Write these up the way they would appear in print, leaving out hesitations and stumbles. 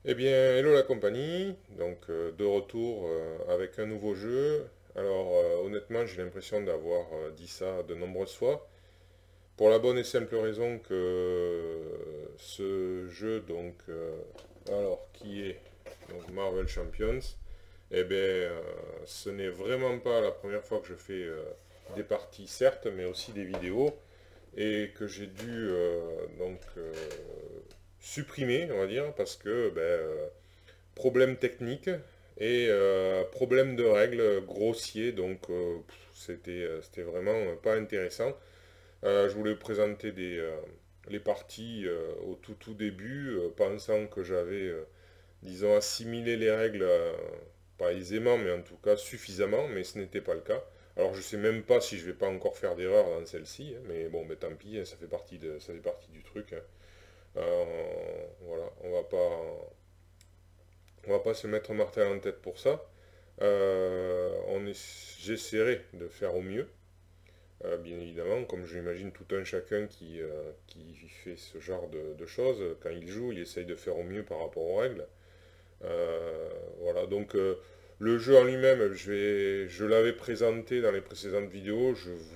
Eh bien, hello la compagnie, donc de retour avec un nouveau jeu. Alors honnêtement, j'ai l'impression d'avoir dit ça de nombreuses fois, pour la bonne et simple raison que ce jeu, alors qui est donc Marvel Champions, eh bien, ce n'est vraiment pas la première fois que je fais des parties, certes, mais aussi des vidéos, et que j'ai dû supprimer, on va dire, parce que problème technique et problème de règles grossier, donc c'était vraiment pas intéressant. Je voulais présenter les parties au tout début, pensant que j'avais, disons, assimilé les règles, pas aisément, mais en tout cas suffisamment, mais ce n'était pas le cas. Alors je sais même pas si je vais pas encore faire d'erreur dans celle-ci, hein, mais bon, ben, tant pis, hein, ça fait partie du truc, hein. Voilà, on va pas se mettre martel en tête pour ça. J'essaierai de faire au mieux, bien évidemment, comme j'imagine tout un chacun qui fait ce genre de choses. Quand il joue, il essaye de faire au mieux par rapport aux règles. Voilà, donc le jeu en lui-même, je l'avais présenté dans les précédentes vidéos.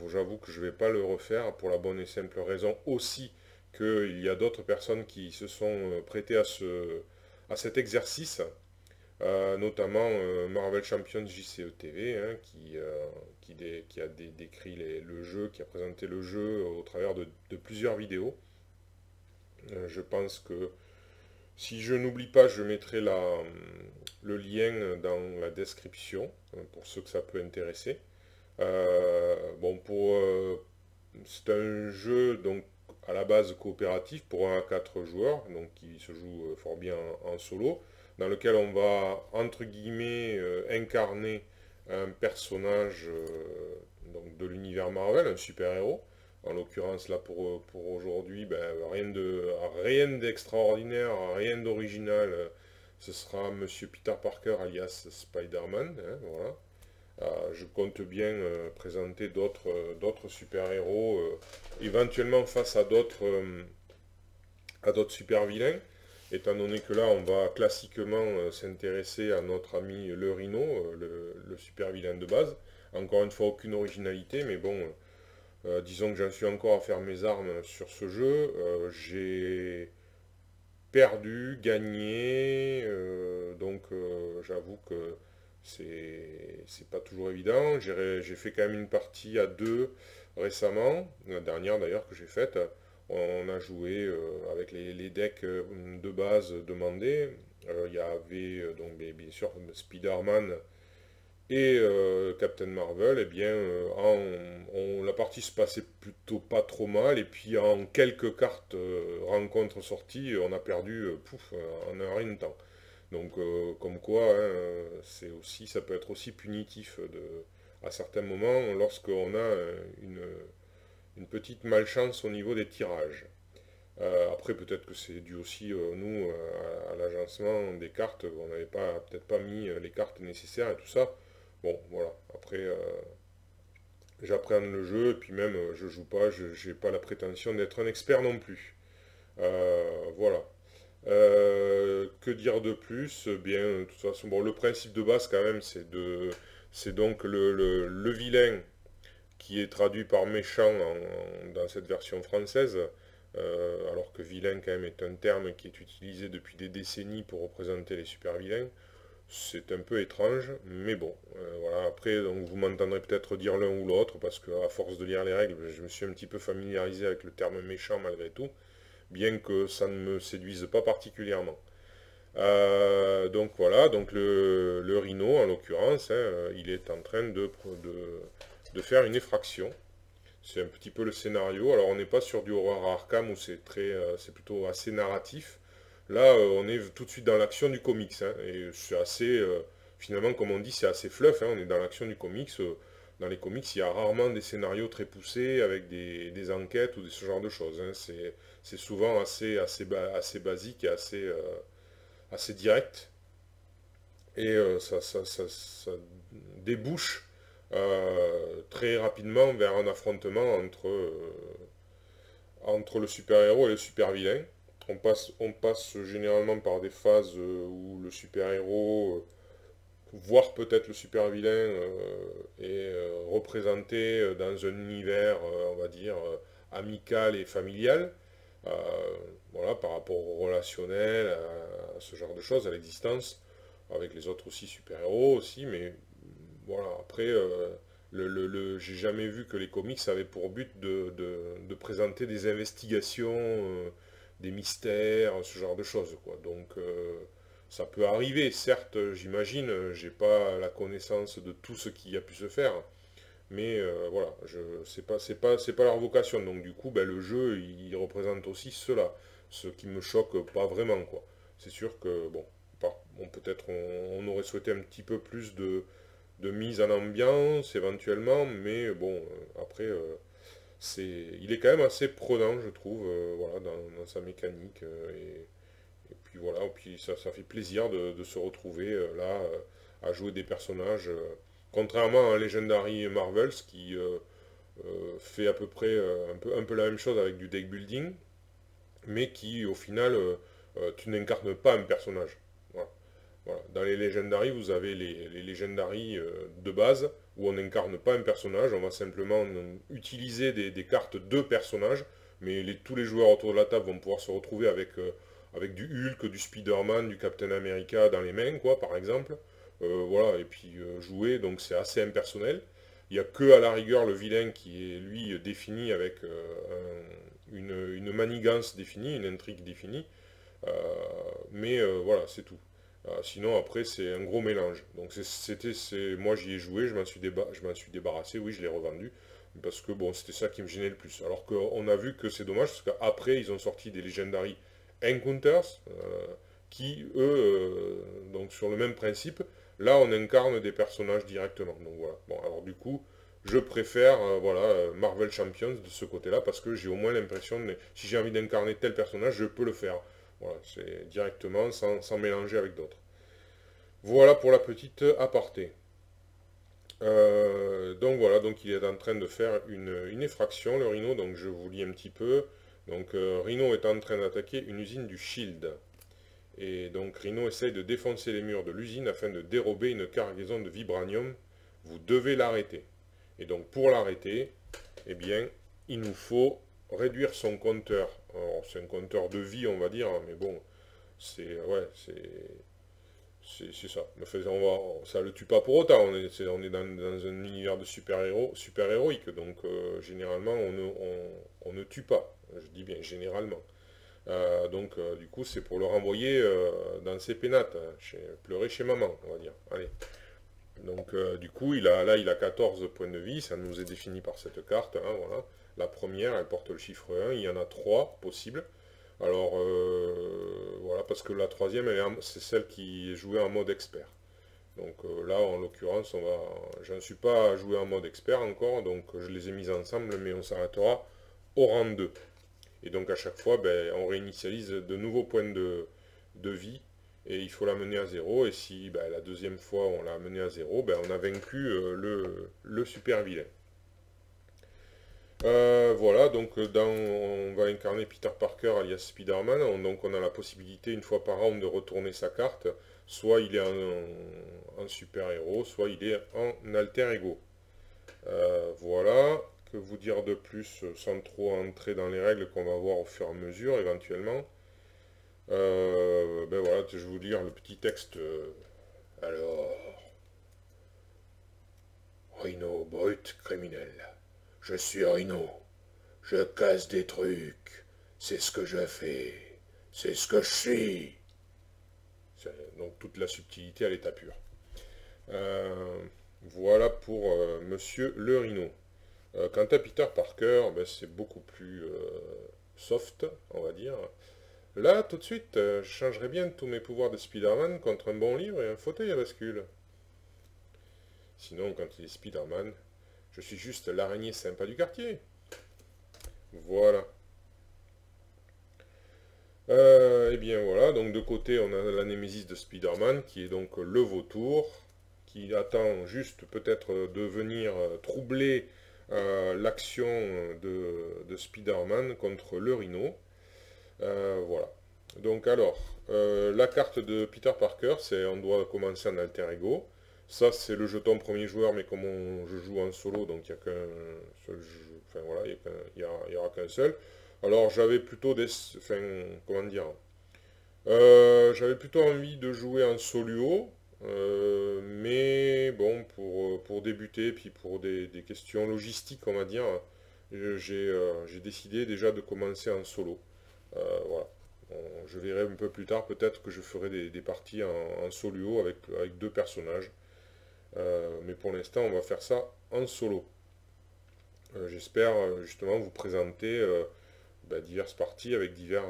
J'avoue que je ne vais pas le refaire pour la bonne et simple raison aussi qu'il y a d'autres personnes qui se sont prêtées à cet exercice, notamment Marvel Champions JCE TV, hein, qui a décrit le jeu, qui a présenté le jeu au travers de plusieurs vidéos. Je pense que si je n'oublie pas, je mettrai le lien dans la description pour ceux que ça peut intéresser. Bon, c'est un jeu donc à la base coopératif pour 1 à 4 joueurs, donc qui se joue fort bien en solo, dans lequel on va entre guillemets incarner un personnage donc de l'univers Marvel, un super-héros. En l'occurrence là pour aujourd'hui, ben, rien d'extraordinaire, rien d'original. Ce sera Monsieur Peter Parker alias Spider-Man, hein, voilà. Je compte bien présenter d'autres super-héros, éventuellement face à d'autres super-vilains, étant donné que là, on va classiquement s'intéresser à notre ami le Rhino, le super-vilain de base. Encore une fois, aucune originalité, mais bon, disons que j'en suis encore à faire mes armes sur ce jeu. J'ai perdu, gagné, j'avoue que c'est pas toujours évident. J'ai fait quand même une partie à deux récemment, la dernière d'ailleurs que j'ai faite. On a joué avec les decks de base demandés. Il y avait bien sûr Spider-Man et Captain Marvel, eh bien, la partie se passait plutôt pas trop mal, et puis en quelques cartes rencontres sorties, on a perdu en un rien de temps. Donc, comme quoi, hein, ça peut être aussi punitif à certains moments lorsqu'on a une petite malchance au niveau des tirages. Après, peut-être que c'est dû aussi, nous, à l'agencement des cartes. On n'avait peut-être pas mis les cartes nécessaires et tout ça. Bon, voilà. Après, j'appréhende le jeu, et puis même, je joue pas, je n'ai pas la prétention d'être un expert non plus. Voilà. Que dire de plus? Bien, de toute façon, bon, le principe de base, quand même, c'est donc le vilain qui est traduit par méchant dans cette version française, alors que vilain quand même est un terme qui est utilisé depuis des décennies pour représenter les super vilains. C'est un peu étrange, mais bon, voilà. Après, donc, vous m'entendrez peut-être dire l'un ou l'autre, parce qu'à force de lire les règles, je me suis un petit peu familiarisé avec le terme méchant malgré tout, bien que ça ne me séduise pas particulièrement. Donc voilà, donc le Rhino en l'occurrence, hein, il est en train de faire une effraction. C'est un petit peu le scénario. Alors on n'est pas sur du horreur à Arkham où c'est plutôt assez narratif. Là, on est tout de suite dans l'action du comics, hein, et c'est assez, finalement, comme on dit, c'est assez fluff, hein, on est dans l'action du comics. Dans les comics, il y a rarement des scénarios très poussés avec des enquêtes ou ce genre de choses, hein. C'est souvent assez basique et assez direct. Et ça débouche très rapidement vers un affrontement entre le super-héros et le super-vilain. On passe généralement par des phases où le super-héros, voire peut-être le super-vilain, est représenté dans un univers, on va dire, amical et familial. Euh, voilà, par rapport au relationnel, à ce genre de choses, à l'existence, avec les autres aussi super-héros aussi, mais voilà, après, j'ai jamais vu que les comics avaient pour but de présenter des investigations, des mystères, ce genre de choses, quoi. Donc, ça peut arriver, certes, j'imagine, j'ai pas la connaissance de tout ce qui a pu se faire, mais voilà, c'est pas leur vocation. Donc, du coup, ben, le jeu, il représente aussi cela, ce qui me choque pas vraiment, quoi. C'est sûr que, bon, peut-être on aurait souhaité un petit peu plus de mise en ambiance éventuellement, mais bon, après, il est quand même assez prenant, je trouve, voilà, dans sa mécanique, et puis voilà, et puis ça fait plaisir de se retrouver là, à jouer des personnages, contrairement à Legendary Marvels, qui fait à peu près un peu la même chose avec du deck building, mais qui au final, tu n'incarnes pas un personnage. Voilà. Voilà. Dans les Legendary, vous avez les Legendary de base, où on n'incarne pas un personnage, on va simplement utiliser des cartes de personnages, mais tous les joueurs autour de la table vont pouvoir se retrouver avec du Hulk, du Spider-Man, du Captain America dans les mains, quoi, par exemple. Voilà, et puis jouer, donc c'est assez impersonnel. Il n'y a que à la rigueur le vilain qui est, lui, défini avec une manigance définie, une intrigue définie. Euh, mais voilà, c'est tout. Sinon, après, c'est un gros mélange. Donc, moi, j'y ai joué, je m'en suis débarrassé, oui, je l'ai revendu, parce que bon, c'était ça qui me gênait le plus. Alors qu'on a vu que c'est dommage, parce qu'après, ils ont sorti des Legendary Encounters, qui, eux, donc sur le même principe, là, on incarne des personnages directement. Donc voilà. Bon, alors du coup, je préfère voilà, Marvel Champions de ce côté-là, parce que j'ai au moins l'impression, si j'ai envie d'incarner tel personnage, je peux le faire. Voilà, c'est directement sans mélanger avec d'autres. Voilà pour la petite aparté. Donc voilà, donc il est en train de faire une effraction, le Rhino, donc je vous lis un petit peu. Donc Rhino est en train d'attaquer une usine du Shield. Et donc Rhino essaye de défoncer les murs de l'usine afin de dérober une cargaison de vibranium. Vous devez l'arrêter. Et donc pour l'arrêter, eh bien, il nous faut réduire son compteur. Alors c'est un compteur de vie, on va dire, hein, mais bon, ouais, c'est ça. Enfin, ça le tue pas pour autant. On est dans un univers de super-héros, super-héroïque. Donc, généralement, on ne tue pas. Je dis bien généralement. Donc, du coup, c'est pour le renvoyer dans ses pénates, hein, pleurer chez maman, on va dire. Allez. Donc, du coup, il a 14 points de vie. Ça nous est défini par cette carte, hein, voilà. La première, elle porte le chiffre 1. Il y en a 3 possibles. Alors, voilà, parce que la troisième, c'est celle qui est jouée en mode expert. Donc là, en l'occurrence, j'en suis pas à jouer en mode expert encore, donc je les ai mises ensemble, mais on s'arrêtera au rang 2. Et donc à chaque fois, ben, on réinitialise de nouveaux points de vie, et il faut la mener à zéro, et si ben, la deuxième fois on l'a menée à zéro, ben, on a vaincu le super vilain. Voilà, donc on va incarner Peter Parker alias Spider-Man, donc on a la possibilité une fois par round de retourner sa carte, soit il est en super-héros, soit il est en alter-ego. Voilà, que vous dire de plus sans trop entrer dans les règles qu'on va voir au fur et à mesure éventuellement. Ben voilà, je vais vous lire le petit texte. Alors, Rhino brut criminel. Je suis Rhino. Je casse des trucs. C'est ce que je fais. C'est ce que je suis. Donc toute la subtilité à l'état pur. Voilà pour Monsieur le Rhino. Quant à Peter Parker, ben, c'est beaucoup plus soft, on va dire. Là, tout de suite, je changerais bien tous mes pouvoirs de Spider-Man contre un bon livre et un fauteuil à bascule. Sinon, quand il est Spider-Man, je suis juste l'araignée sympa du quartier. Voilà. Et bien voilà, donc de côté on a la némésis de Spider-Man qui est donc le vautour, qui attend juste peut-être de venir troubler l'action de Spider-Man contre le rhino. Voilà. Donc alors, la carte de Peter Parker, c'est on doit commencer en alter ego. Ça, c'est le jeton premier joueur, mais comme je joue en solo, donc il n'y a qu'un seul enfin voilà, il y aura qu'un seul. Alors j'avais plutôt des... Enfin, comment dire? J'avais plutôt envie de jouer en solo, mais bon, pour débuter, puis pour des questions logistiques, on va dire, j'ai décidé déjà de commencer en solo. Voilà. Je verrai un peu plus tard, peut-être que je ferai des parties en solo avec deux personnages. Mais pour l'instant, on va faire ça en solo. J'espère justement vous présenter diverses parties avec divers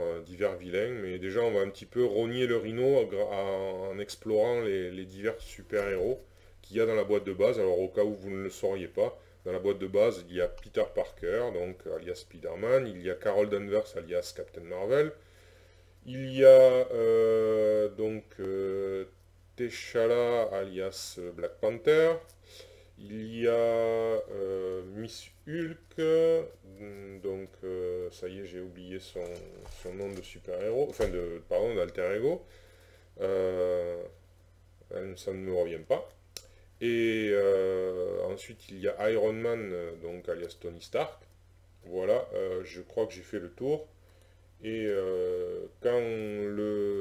vilains. Mais déjà, on va un petit peu rogner le rhino en explorant les divers super-héros qu'il y a dans la boîte de base. Alors, au cas où vous ne le sauriez pas, dans la boîte de base, il y a Peter Parker, donc alias Spider-Man. Il y a Carol Danvers, alias Captain Marvel. Il y a T'Challa, alias Black Panther. Il y a Miss Hulk, ça y est, j'ai oublié son nom de super-héros, enfin pardon, d'alter ego. Euh, Ça ne me revient pas. Et ensuite, il y a Iron Man, donc alias Tony Stark. Voilà, je crois que j'ai fait le tour. Et quand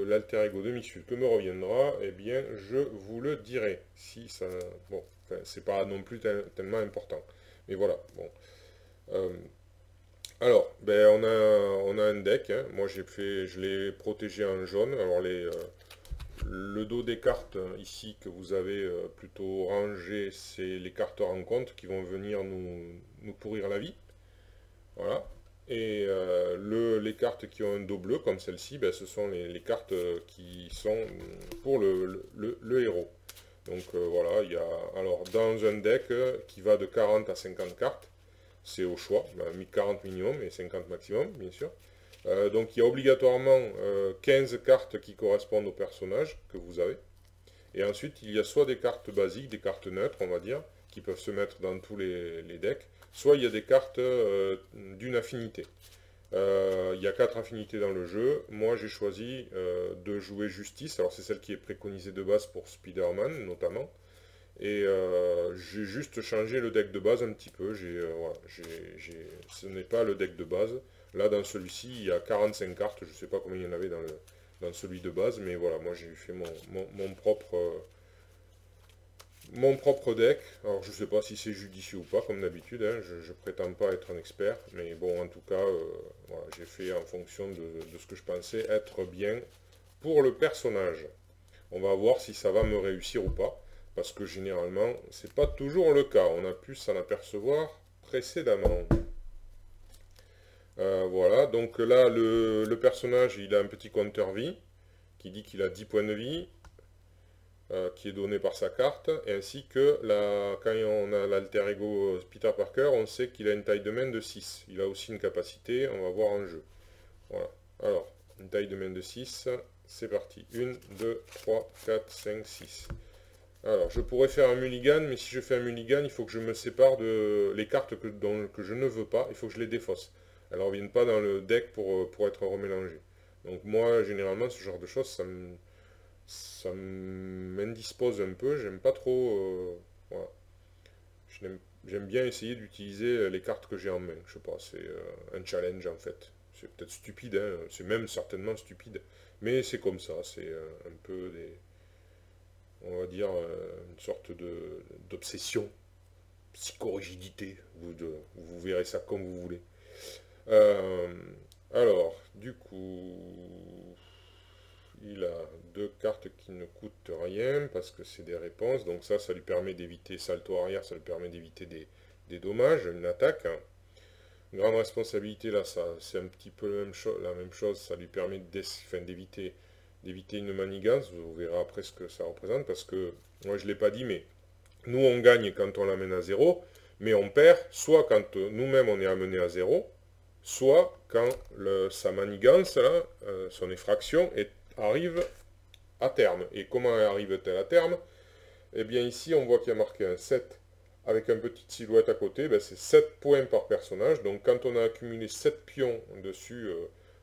l'alter ego de Miss Hulk me reviendra, eh bien, je vous le dirai. Si ça, bon, enfin, c'est pas non plus tellement important. Mais voilà, bon. Euh, alors, ben, on a un deck, hein. Moi, je l'ai protégé en jaune. Alors, le dos des cartes ici que vous avez plutôt rangé, c'est les cartes rencontres qui vont venir nous pourrir la vie. Voilà. Et les cartes qui ont un dos bleu, comme celle-ci, ben, ce sont les cartes qui sont pour le héros. Donc voilà, il y a alors dans un deck qui va de 40 à 50 cartes, c'est au choix, ben, 40 minimum et 50 maximum, bien sûr. Donc il y a obligatoirement 15 cartes qui correspondent au personnage que vous avez. Et ensuite, il y a soit des cartes basiques, des cartes neutres, on va dire, qui peuvent se mettre dans tous les decks, soit il y a des cartes d'une affinité. Il y a 4 affinités dans le jeu. Moi, j'ai choisi de jouer Justice. Alors, c'est celle qui est préconisée de base pour Spider-Man, notamment. Et j'ai juste changé le deck de base un petit peu. Voilà, ce n'est pas le deck de base. Là, dans celui-ci, il y a 45 cartes. Je ne sais pas combien il y en avait dans celui de base. Mais voilà, moi, j'ai fait mon propre deck. Alors, je ne sais pas si c'est judicieux ou pas, comme d'habitude. Hein. Je ne prétends pas être un expert. Mais bon, en tout cas, voilà, j'ai fait en fonction de ce que je pensais être bien pour le personnage. On va voir si ça va me réussir ou pas. Parce que généralement, c'est pas toujours le cas. On a pu s'en apercevoir précédemment. Voilà, donc là, le personnage, il a un petit compteur vie qui dit qu'il a 10 points de vie, qui est donné par sa carte, et ainsi que quand on a l'alter ego Peter Parker, on sait qu'il a une taille de main de 6. Il a aussi une capacité, on va voir en jeu. Voilà. Alors, une taille de main de 6, c'est parti. 1, 2, 3, 4, 5, 6. Alors, je pourrais faire un mulligan, mais si je fais un mulligan, il faut que je me sépare de les cartes que je ne veux pas, il faut que je les défausse. Elles ne reviennent pas dans le deck pour être remélangées. Donc moi, généralement, ce genre de choses, ça m'indispose un peu, j'aime pas trop... voilà. J'aime bien essayer d'utiliser les cartes que j'ai en main, je sais pas, c'est un challenge en fait. C'est peut-être stupide, hein, c'est même certainement stupide, mais c'est comme ça, c'est un peu on va dire, une sorte d'obsession, psychorigidité. Vous verrez ça comme vous voulez. Euh, alors, du coup, il a deux cartes qui ne coûtent rien parce que c'est des réponses. Donc ça lui permet d'éviter salto arrière, ça lui permet d'éviter des dommages, une attaque. Grande responsabilité, là, ça c'est un petit peu la même chose. Ça lui permet d'éviter une manigance. Vous verrez après ce que ça représente parce que, moi je ne l'ai pas dit, mais nous on gagne quand on l'amène à zéro, mais on perd soit quand nous-mêmes on est amené à zéro, soit quand sa manigance, là, son effraction, arrive à terme. Et comment arrive-t-elle à terme? Eh bien ici on voit qu'il y a marqué un 7 avec une petite silhouette à côté, ben, c'est 7 points par personnage. Donc quand on a accumulé 7 pions dessus,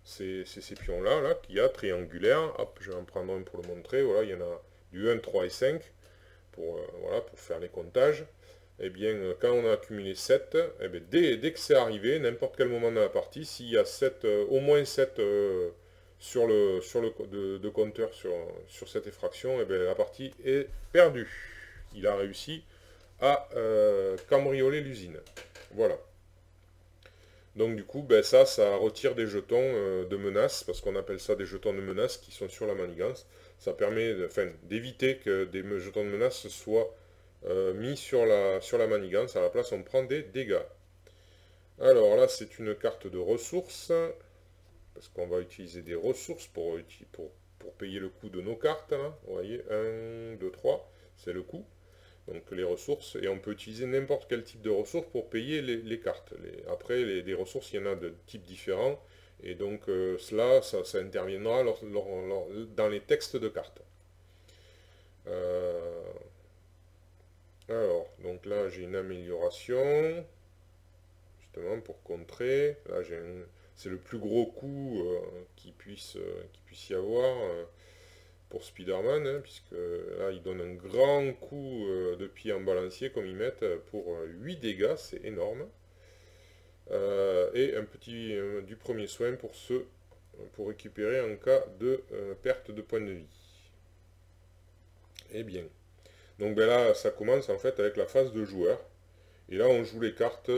ces pions-là, là, qu'il y a triangulaires. Hop, je vais en prendre un pour le montrer. Voilà, il y en a du 1, 3 et 5 pour, voilà, pour faire les comptages. Eh bien, quand on a accumulé 7, eh bien, dès que c'est arrivé, n'importe quel moment de la partie, s'il y a 7, au moins 7 de compteur sur cette effraction, eh bien, la partie est perdue. Il a réussi à cambrioler l'usine. Voilà. Donc du coup, ben, ça retire des jetons de menace, parce qu'on appelle ça des jetons de menace qui sont sur la manigance. Ça permet d'éviter que des jetons de menace soient mis sur la manigance. À la place, on prend des dégâts. Alors là, c'est une carte de ressources, parce qu'on va utiliser des ressources pour payer le coût de nos cartes. Là. Vous voyez, 1, 2, 3, c'est le coût. Donc les ressources, et on peut utiliser n'importe quel type de ressources pour payer les cartes. Après, des ressources, il y en a de types différents, et donc ça interviendra dans les textes de cartes. Alors, donc là j'ai une amélioration, justement pour contrer. Là c'est le plus gros coup qu'il puisse y avoir. Pour Spider-Man, hein, puisque là il donne un grand coup de pied en balancier comme ils mettent pour 8 dégâts, c'est énorme. Et un petit du premier soin pour récupérer en cas de perte de points de vie. Eh bien. Donc ben là ça commence en fait avec la phase de joueur. Et là, on joue les cartes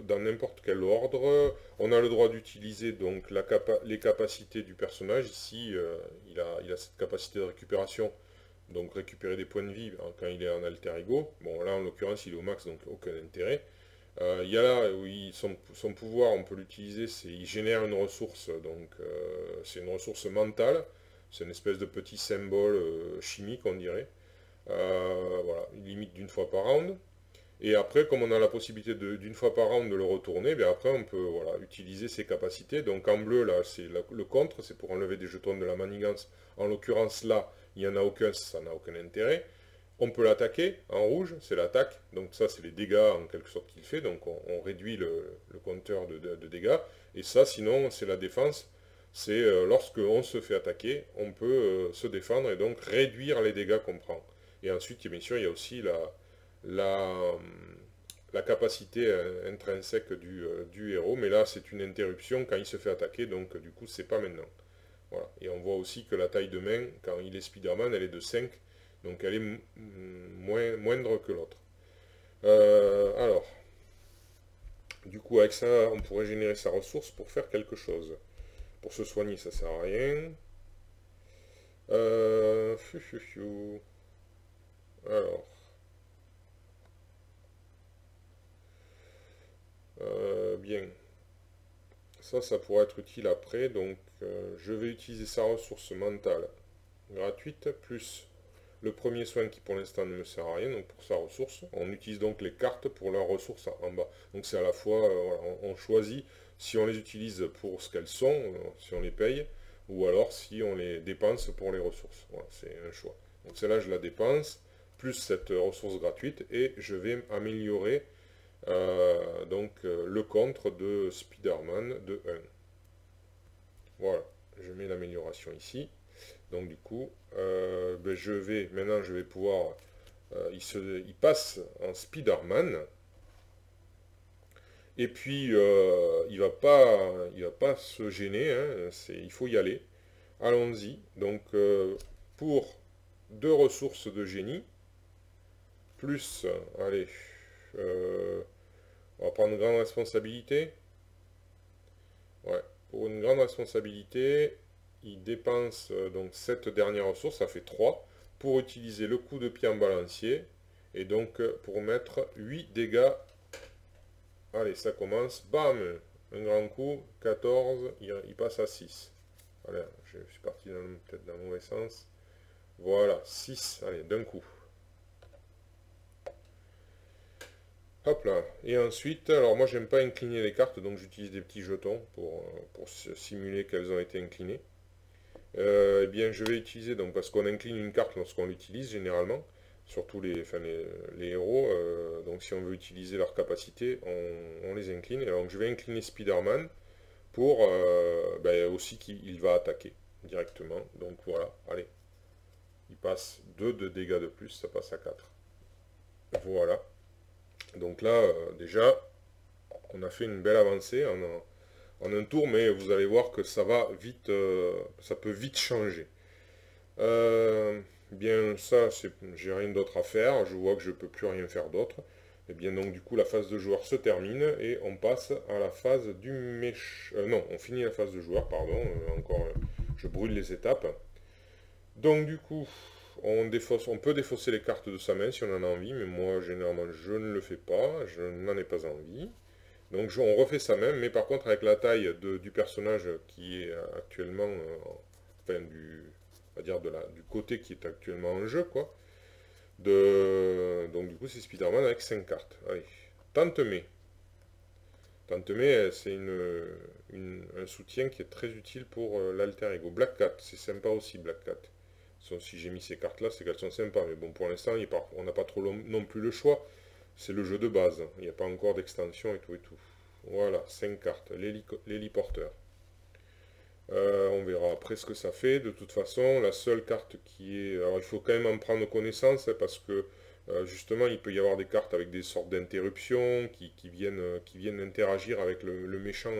dans n'importe quel ordre. On a le droit d'utiliser donc les capacités du personnage. Ici, il a cette capacité de récupération, donc récupérer des points de vie quand il est en alter ego. Bon, là, en l'occurrence, il est au max, donc aucun intérêt. Il y a là où son pouvoir, on peut l'utiliser, il génère une ressource, donc c'est une ressource mentale. C'est une espèce de petit symbole chimique, on dirait. Voilà, il limite d'une fois par round. Et après, comme on a la possibilité d'une fois par round de le retourner, bien après on peut voilà, utiliser ses capacités. Donc en bleu, là, c'est le contre, c'est pour enlever des jetons de la manigance. En l'occurrence, là, il n'y en a aucun, ça n'a aucun intérêt. On peut l'attaquer, en rouge, c'est l'attaque. Donc ça, c'est les dégâts en quelque sorte qu'il fait. Donc on réduit le compteur de dégâts. Et ça, sinon, c'est la défense. C'est lorsque on se fait attaquer, on peut se défendre et donc réduire les dégâts qu'on prend. Et ensuite, bien sûr, il y a aussi la, la capacité intrinsèque du héros, mais là c'est une interruption quand il se fait attaquer, donc du coup c'est pas maintenant. Voilà. Et on voit aussi que la taille de main, quand il est Spider-Man, elle est de 5, donc elle est moindre que l'autre. Alors, du coup avec ça, on pourrait générer sa ressource pour faire quelque chose. Pour se soigner, ça sert à rien. Alors, bien. Ça pourrait être utile après. Donc, je vais utiliser sa ressource mentale gratuite, plus le premier soin qui pour l'instant ne me sert à rien, donc pour sa ressource. On utilise donc les cartes pour leurs ressources en bas. Donc c'est à la fois, voilà, on choisit si on les utilise pour ce qu'elles sont, si on les paye, ou alors si on les dépense pour les ressources. Voilà, c'est un choix. Donc celle-là, je la dépense, plus cette ressource gratuite, et je vais améliorer le contre de Spider-Man de 1. Voilà, je mets l'amélioration ici. Donc du coup, maintenant je vais pouvoir, il passe en Spider-Man. Et puis il va pas se gêner, hein, il faut y aller. Allons-y. Donc pour 2 ressources de génie, plus, allez, on va prendre une grande responsabilité. Ouais, pour une grande responsabilité, il dépense donc cette dernière ressource, ça fait 3, pour utiliser le coup de pied en balancier, et donc pour mettre 8 dégâts. Allez, ça commence, bam, un grand coup, 14, il passe à 6. Voilà, je suis parti peut-être dans le mauvais sens. Voilà, 6, allez, d'un coup. Hop là. Et ensuite, alors moi j'aime pas incliner les cartes, donc j'utilise des petits jetons pour simuler qu'elles ont été inclinées. Eh bien je vais utiliser, donc parce qu'on incline une carte lorsqu'on l'utilise généralement, surtout les héros, donc si on veut utiliser leur capacité, on les incline. Alors donc je vais incliner Spider-Man pour aussi qu'il va attaquer directement. Donc voilà, allez, il passe 2 de dégâts de plus, ça passe à 4. Voilà. Donc là, déjà, on a fait une belle avancée en un tour, mais vous allez voir que ça va vite, ça peut vite changer. Bien ça, j'ai rien d'autre à faire, je vois que je ne peux plus rien faire d'autre. Et bien donc du coup la phase de joueur se termine et on passe à la phase du méchant. Non, on finit la phase de joueur, pardon, encore je brûle les étapes. Donc du coup, on peut défausser les cartes de sa main si on en a envie, mais moi généralement je ne le fais pas, je n'en ai pas envie. Donc on refait ça même, mais par contre avec la taille du personnage qui est actuellement, enfin on va dire du côté qui est actuellement en jeu, quoi. Donc du coup c'est Spider-Man avec 5 cartes. Allez, Tante-May. Tante-May, c'est un soutien qui est très utile pour l'alter ego. Black Cat, c'est sympa aussi Black Cat. Si j'ai mis ces cartes là, c'est qu'elles sont sympas, mais bon pour l'instant on n'a pas trop non plus le choix. C'est le jeu de base, il n'y a pas encore d'extension et tout et tout. Voilà, 5 cartes, l'héliporteur. On verra après ce que ça fait. De toute façon, la seule carte qui est... Alors il faut quand même en prendre connaissance parce que justement il peut y avoir des cartes avec des sortes d'interruptions qui viennent interagir avec le méchant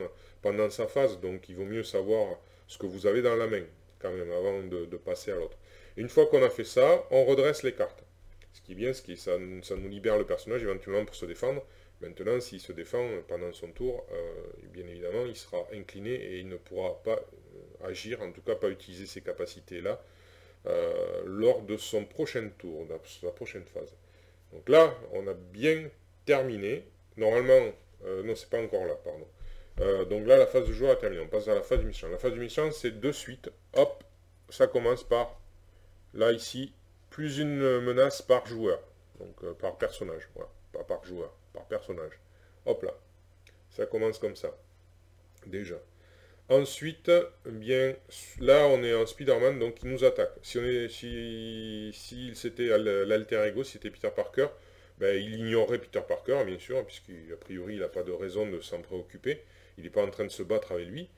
pendant sa phase. Donc il vaut mieux savoir ce que vous avez dans la main quand même avant de passer à l'autre. Une fois qu'on a fait ça, on redresse les cartes. Ce qui est bien, ça nous libère le personnage éventuellement pour se défendre. Maintenant, s'il se défend pendant son tour, bien évidemment, il sera incliné et il ne pourra pas agir, en tout cas pas utiliser ces capacités-là, lors de son prochain tour, de sa prochaine phase. Donc là, on a bien terminé. Normalement, non, c'est pas encore là, pardon. Donc là, la phase de joueur est terminée. On passe à la phase du méchant. La phase du méchant, c'est de suite. Hop, ça commence par, là, ici, plus une menace par joueur. Donc par personnage, voilà. Pas par joueur, par personnage. Hop là. Ça commence comme ça. Déjà. Ensuite, bien, là on est en Spider-Man, donc il nous attaque. Si c'était l'alter ego, si c'était Peter Parker, ben, il ignorerait Peter Parker, bien sûr, puisqu'a priori il n'a pas de raison de s'en préoccuper. Il n'est pas en train de se battre avec lui.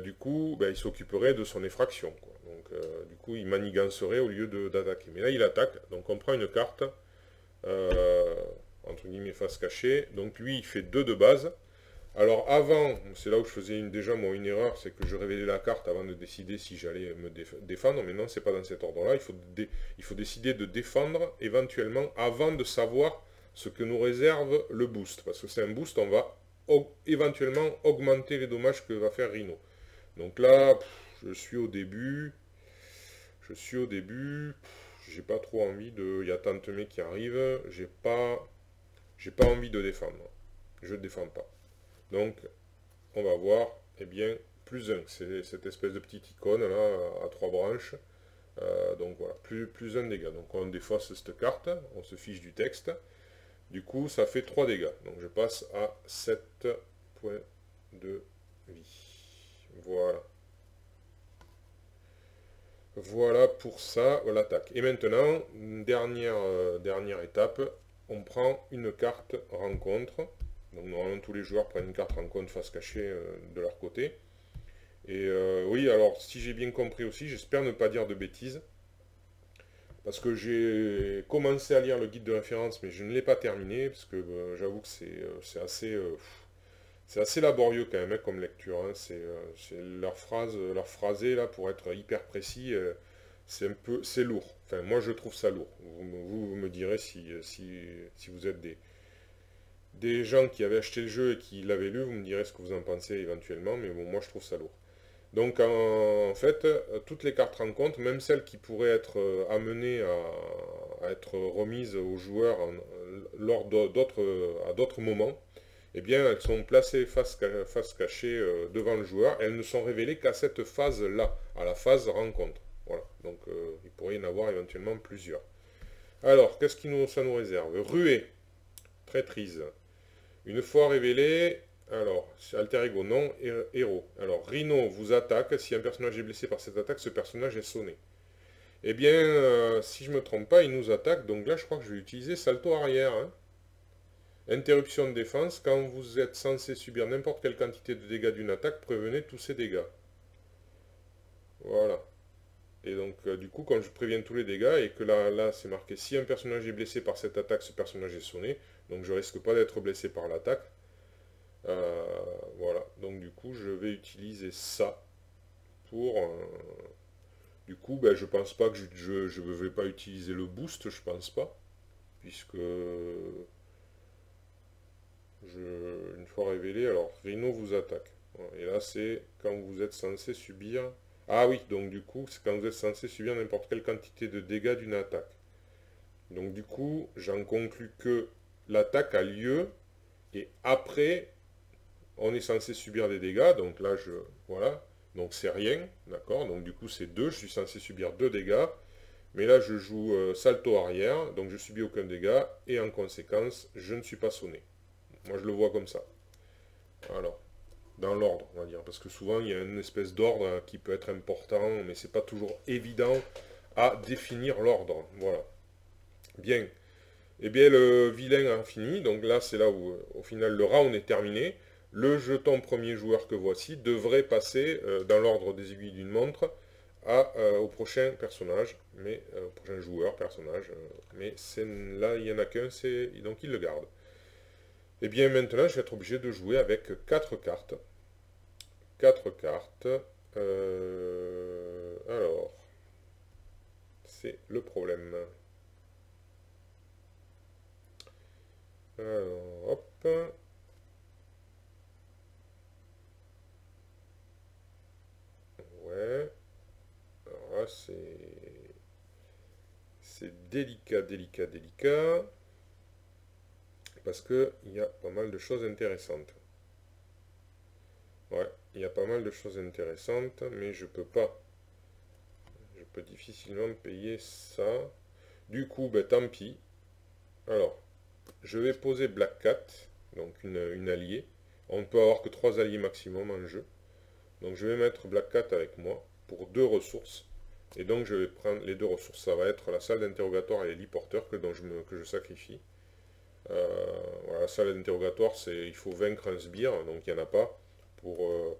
Du coup, ben, il s'occuperait de son effraction, quoi. Donc, du coup, il manigancerait au lieu d'attaquer. Mais là, il attaque, donc on prend une carte, euh, entre guillemets face cachée. Donc lui, il fait 2 de base. Alors avant, c'est là où je faisais déjà moi une erreur, c'est que je révélais la carte avant de décider si j'allais me défendre, mais non, c'est pas dans cet ordre-là. Il faut décider de défendre éventuellement avant de savoir ce que nous réserve le boost. Parce que c'est un boost, on va éventuellement augmenter les dommages que va faire Rhino. Donc là, je suis au début. J'ai pas trop envie de... Il y a Tante-May qui arrive, j'ai pas envie de défendre. Je ne défends pas. Donc, on va voir, eh bien, plus 1. C'est cette espèce de petite icône là, à 3 branches. Donc voilà, plus 1 dégât. Donc on défausse cette carte, on se fiche du texte. Du coup, ça fait 3 dégâts. Donc je passe à 7 points de vie. Voilà. Voilà pour ça, l'attaque. Et maintenant, dernière étape, on prend une carte rencontre. Donc normalement tous les joueurs prennent une carte rencontre face cachée de leur côté. Et oui, alors si j'ai bien compris aussi, j'espère ne pas dire de bêtises. Parce que j'ai commencé à lire le guide de référence, mais je ne l'ai pas terminé, parce que j'avoue que c'est assez laborieux quand même hein, comme lecture. Hein. C'est leur phrasé là pour être hyper précis, c'est lourd. Enfin, moi je trouve ça lourd. Vous me direz si vous êtes des gens qui avaient acheté le jeu et qui l'avaient lu, vous me direz ce que vous en pensez éventuellement, mais bon, moi je trouve ça lourd. Donc en fait, toutes les cartes rencontres, même celles qui pourraient être amenées à être remises aux joueurs lors à d'autres moments, eh bien elles sont placées face cachée devant le joueur, et elles ne sont révélées qu'à cette phase-là, à la phase rencontre. Voilà, donc il pourrait y en avoir éventuellement plusieurs. Alors, qu'est-ce que ça nous réserve? Ruée, traîtrise. Une fois révélé, alors, alter ego, non, héros. Alors, Rhino vous attaque. Si un personnage est blessé par cette attaque, ce personnage est sonné. Eh bien, si je ne me trompe pas, il nous attaque. Donc là, je crois que je vais utiliser salto arrière. Hein. Interruption de défense, quand vous êtes censé subir n'importe quelle quantité de dégâts d'une attaque, prévenez tous ces dégâts. Voilà. Et donc, du coup, quand je préviens tous les dégâts, et que là c'est marqué, si un personnage est blessé par cette attaque, ce personnage est sonné, donc je risque pas d'être blessé par l'attaque. Voilà, donc du coup, je vais utiliser ça pour... du coup, ben, je pense pas que je vais pas utiliser le boost, je pense pas, puisque une fois révélé, alors Rhino vous attaque. Voilà. Et là, c'est quand vous êtes censé subir... Ah oui, donc du coup, c'est quand vous êtes censé subir n'importe quelle quantité de dégâts d'une attaque. Donc du coup, j'en conclus que l'attaque a lieu, et après, on est censé subir des dégâts, donc là, voilà, donc c'est rien, d'accord, donc du coup, c'est 2, je suis censé subir 2 dégâts, mais là, je joue salto arrière, donc je subis aucun dégât, et en conséquence, je ne suis pas sonné. Moi, je le vois comme ça. Alors, dans l'ordre, on va dire, parce que souvent, il y a une espèce d'ordre qui peut être important, mais c'est pas toujours évident à définir l'ordre, voilà. Bien. Eh bien, le vilain a fini, donc là, c'est là où, au final, le round est terminé. Le jeton premier joueur que voici devrait passer, dans l'ordre des aiguilles d'une montre, au prochain personnage, au prochain joueur, personnage, mais là, il n'y en a qu'un, donc il le garde. Et bien, maintenant, je vais être obligé de jouer avec 4 cartes. 4 cartes. Alors, c'est le problème. Alors, hop. Ouais. Alors là, c'est délicat, délicat, délicat. Parce que il y a pas mal de choses intéressantes. Ouais, il y a pas mal de choses intéressantes, mais je peux pas. Je peux difficilement payer ça. Du coup, ben, tant pis. Alors, je vais poser Black Cat, donc une alliée. On ne peut avoir que 3 alliés maximum en jeu. Donc je vais mettre Black Cat avec moi pour 2 ressources. Et donc je vais prendre les 2 ressources. Ça va être la salle d'interrogatoire et l'héliporteur que je sacrifie. Voilà, la salle d'interrogatoire, c'est il faut vaincre un sbire, donc il n'y en a pas, pour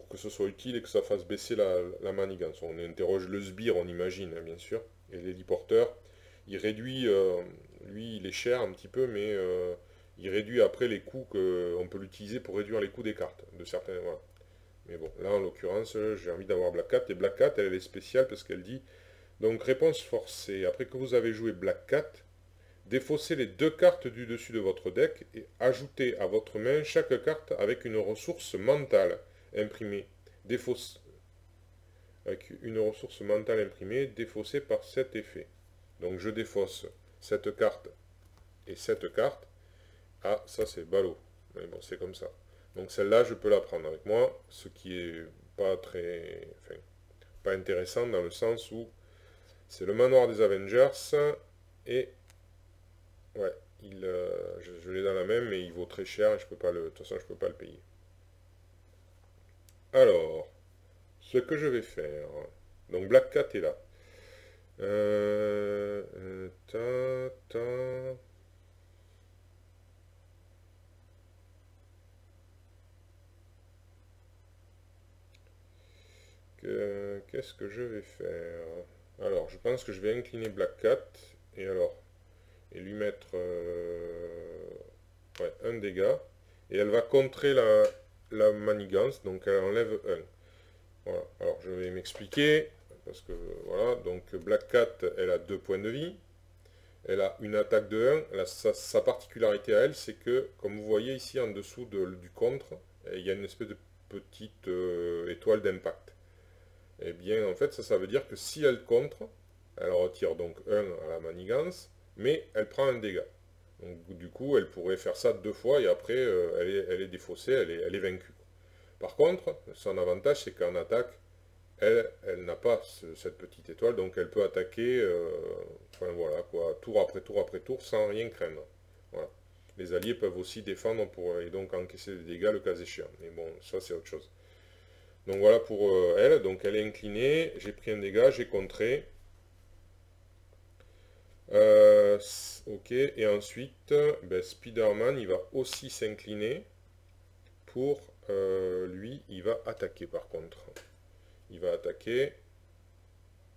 que ce soit utile et que ça fasse baisser la manigance. On interroge le sbire, on imagine, hein, bien sûr. Et l'héliporteur, il réduit, lui, il est cher un petit peu, mais il réduit après les coûts qu'on peut l'utiliser pour réduire les coûts des cartes, de certains, voilà. Mais bon, là, en l'occurrence, j'ai envie d'avoir Black Cat, et Black Cat, elle est spéciale parce qu'elle dit, donc réponse forcée, après que vous avez joué Black Cat, défaussez les 2 cartes du dessus de votre deck et ajoutez à votre main chaque carte avec une ressource mentale imprimée. Avec une ressource mentale imprimée défaussée par cet effet. Donc je défausse cette carte et cette carte. Ah, ça c'est ballot. Mais bon, c'est comme ça. Donc celle-là, je peux la prendre avec moi, ce qui est pas très... Enfin, pas intéressant dans le sens où c'est le manoir des Avengers et ouais, je l'ai dans la même, mais il vaut très cher et je peux pas de toute façon, je peux pas le payer. Alors, ce que je vais faire. Donc Black Cat est là. Ta, ta. Qu'est-ce que je vais faire? Alors, je pense que je vais incliner Black Cat et lui mettre ouais, un dégât. Et elle va contrer la manigance, donc elle enlève 1. Voilà, alors je vais m'expliquer, parce que voilà, donc Black Cat, elle a 2 points de vie, elle a une attaque de 1, sa particularité à elle, c'est que, comme vous voyez ici en dessous du contre, il y a une espèce de petite étoile d'impact. Eh bien, en fait, ça veut dire que si elle contre, elle retire donc 1 à la manigance, mais elle prend un dégât. Donc du coup, elle pourrait faire ça 2 fois, et après, elle est défaussée, elle est vaincue. Par contre, son avantage, c'est qu'en attaque, elle n'a pas cette petite étoile, donc elle peut attaquer, enfin voilà, quoi, tour après tour, sans rien craindre. Voilà. Les alliés peuvent aussi défendre et donc encaisser des dégâts le cas échéant. Mais bon, ça c'est autre chose. Donc voilà pour elle, donc elle est inclinée, j'ai pris un dégât, j'ai contré. Ok, et ensuite, ben, Spider-Man, il va aussi s'incliner pour... lui, il va attaquer par contre. Il va attaquer.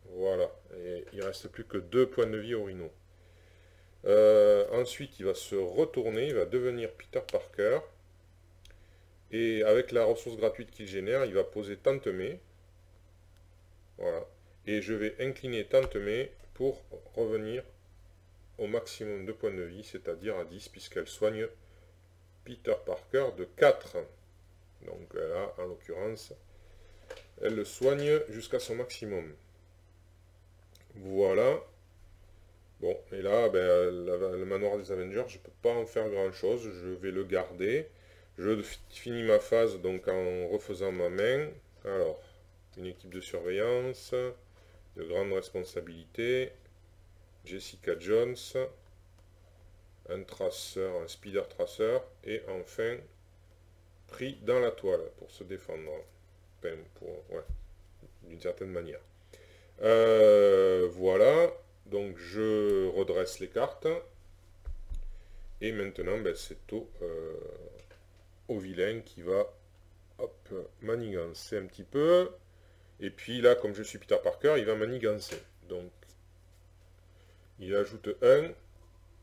Voilà, et il reste plus que 2 points de vie au Rhino. Ensuite, il va se retourner, il va devenir Peter Parker. Et avec la ressource gratuite qu'il génère, il va poser Tante May. Voilà. Et je vais incliner Tante May pour revenir au maximum de points de vie, c'est-à-dire à 10, puisqu'elle soigne Peter Parker de 4. Donc là, en l'occurrence, elle le soigne jusqu'à son maximum. Voilà. Bon, et là, ben, le manoir des Avengers, je ne peux pas en faire grand-chose. Je vais le garder. Je finis ma phase donc en refaisant ma main. Alors, une équipe de surveillance, de grandes responsabilités, Jessica Jones, un traceur, un speeder traceur, et enfin, pris dans la toile pour se défendre. Enfin, ouais, d'une certaine manière. Voilà, donc je redresse les cartes. Et maintenant, ben, c'est au vilain qui va hop, manigancer un petit peu. Et puis là, comme je suis Peter Parker, il va manigancer. Donc, il ajoute 1.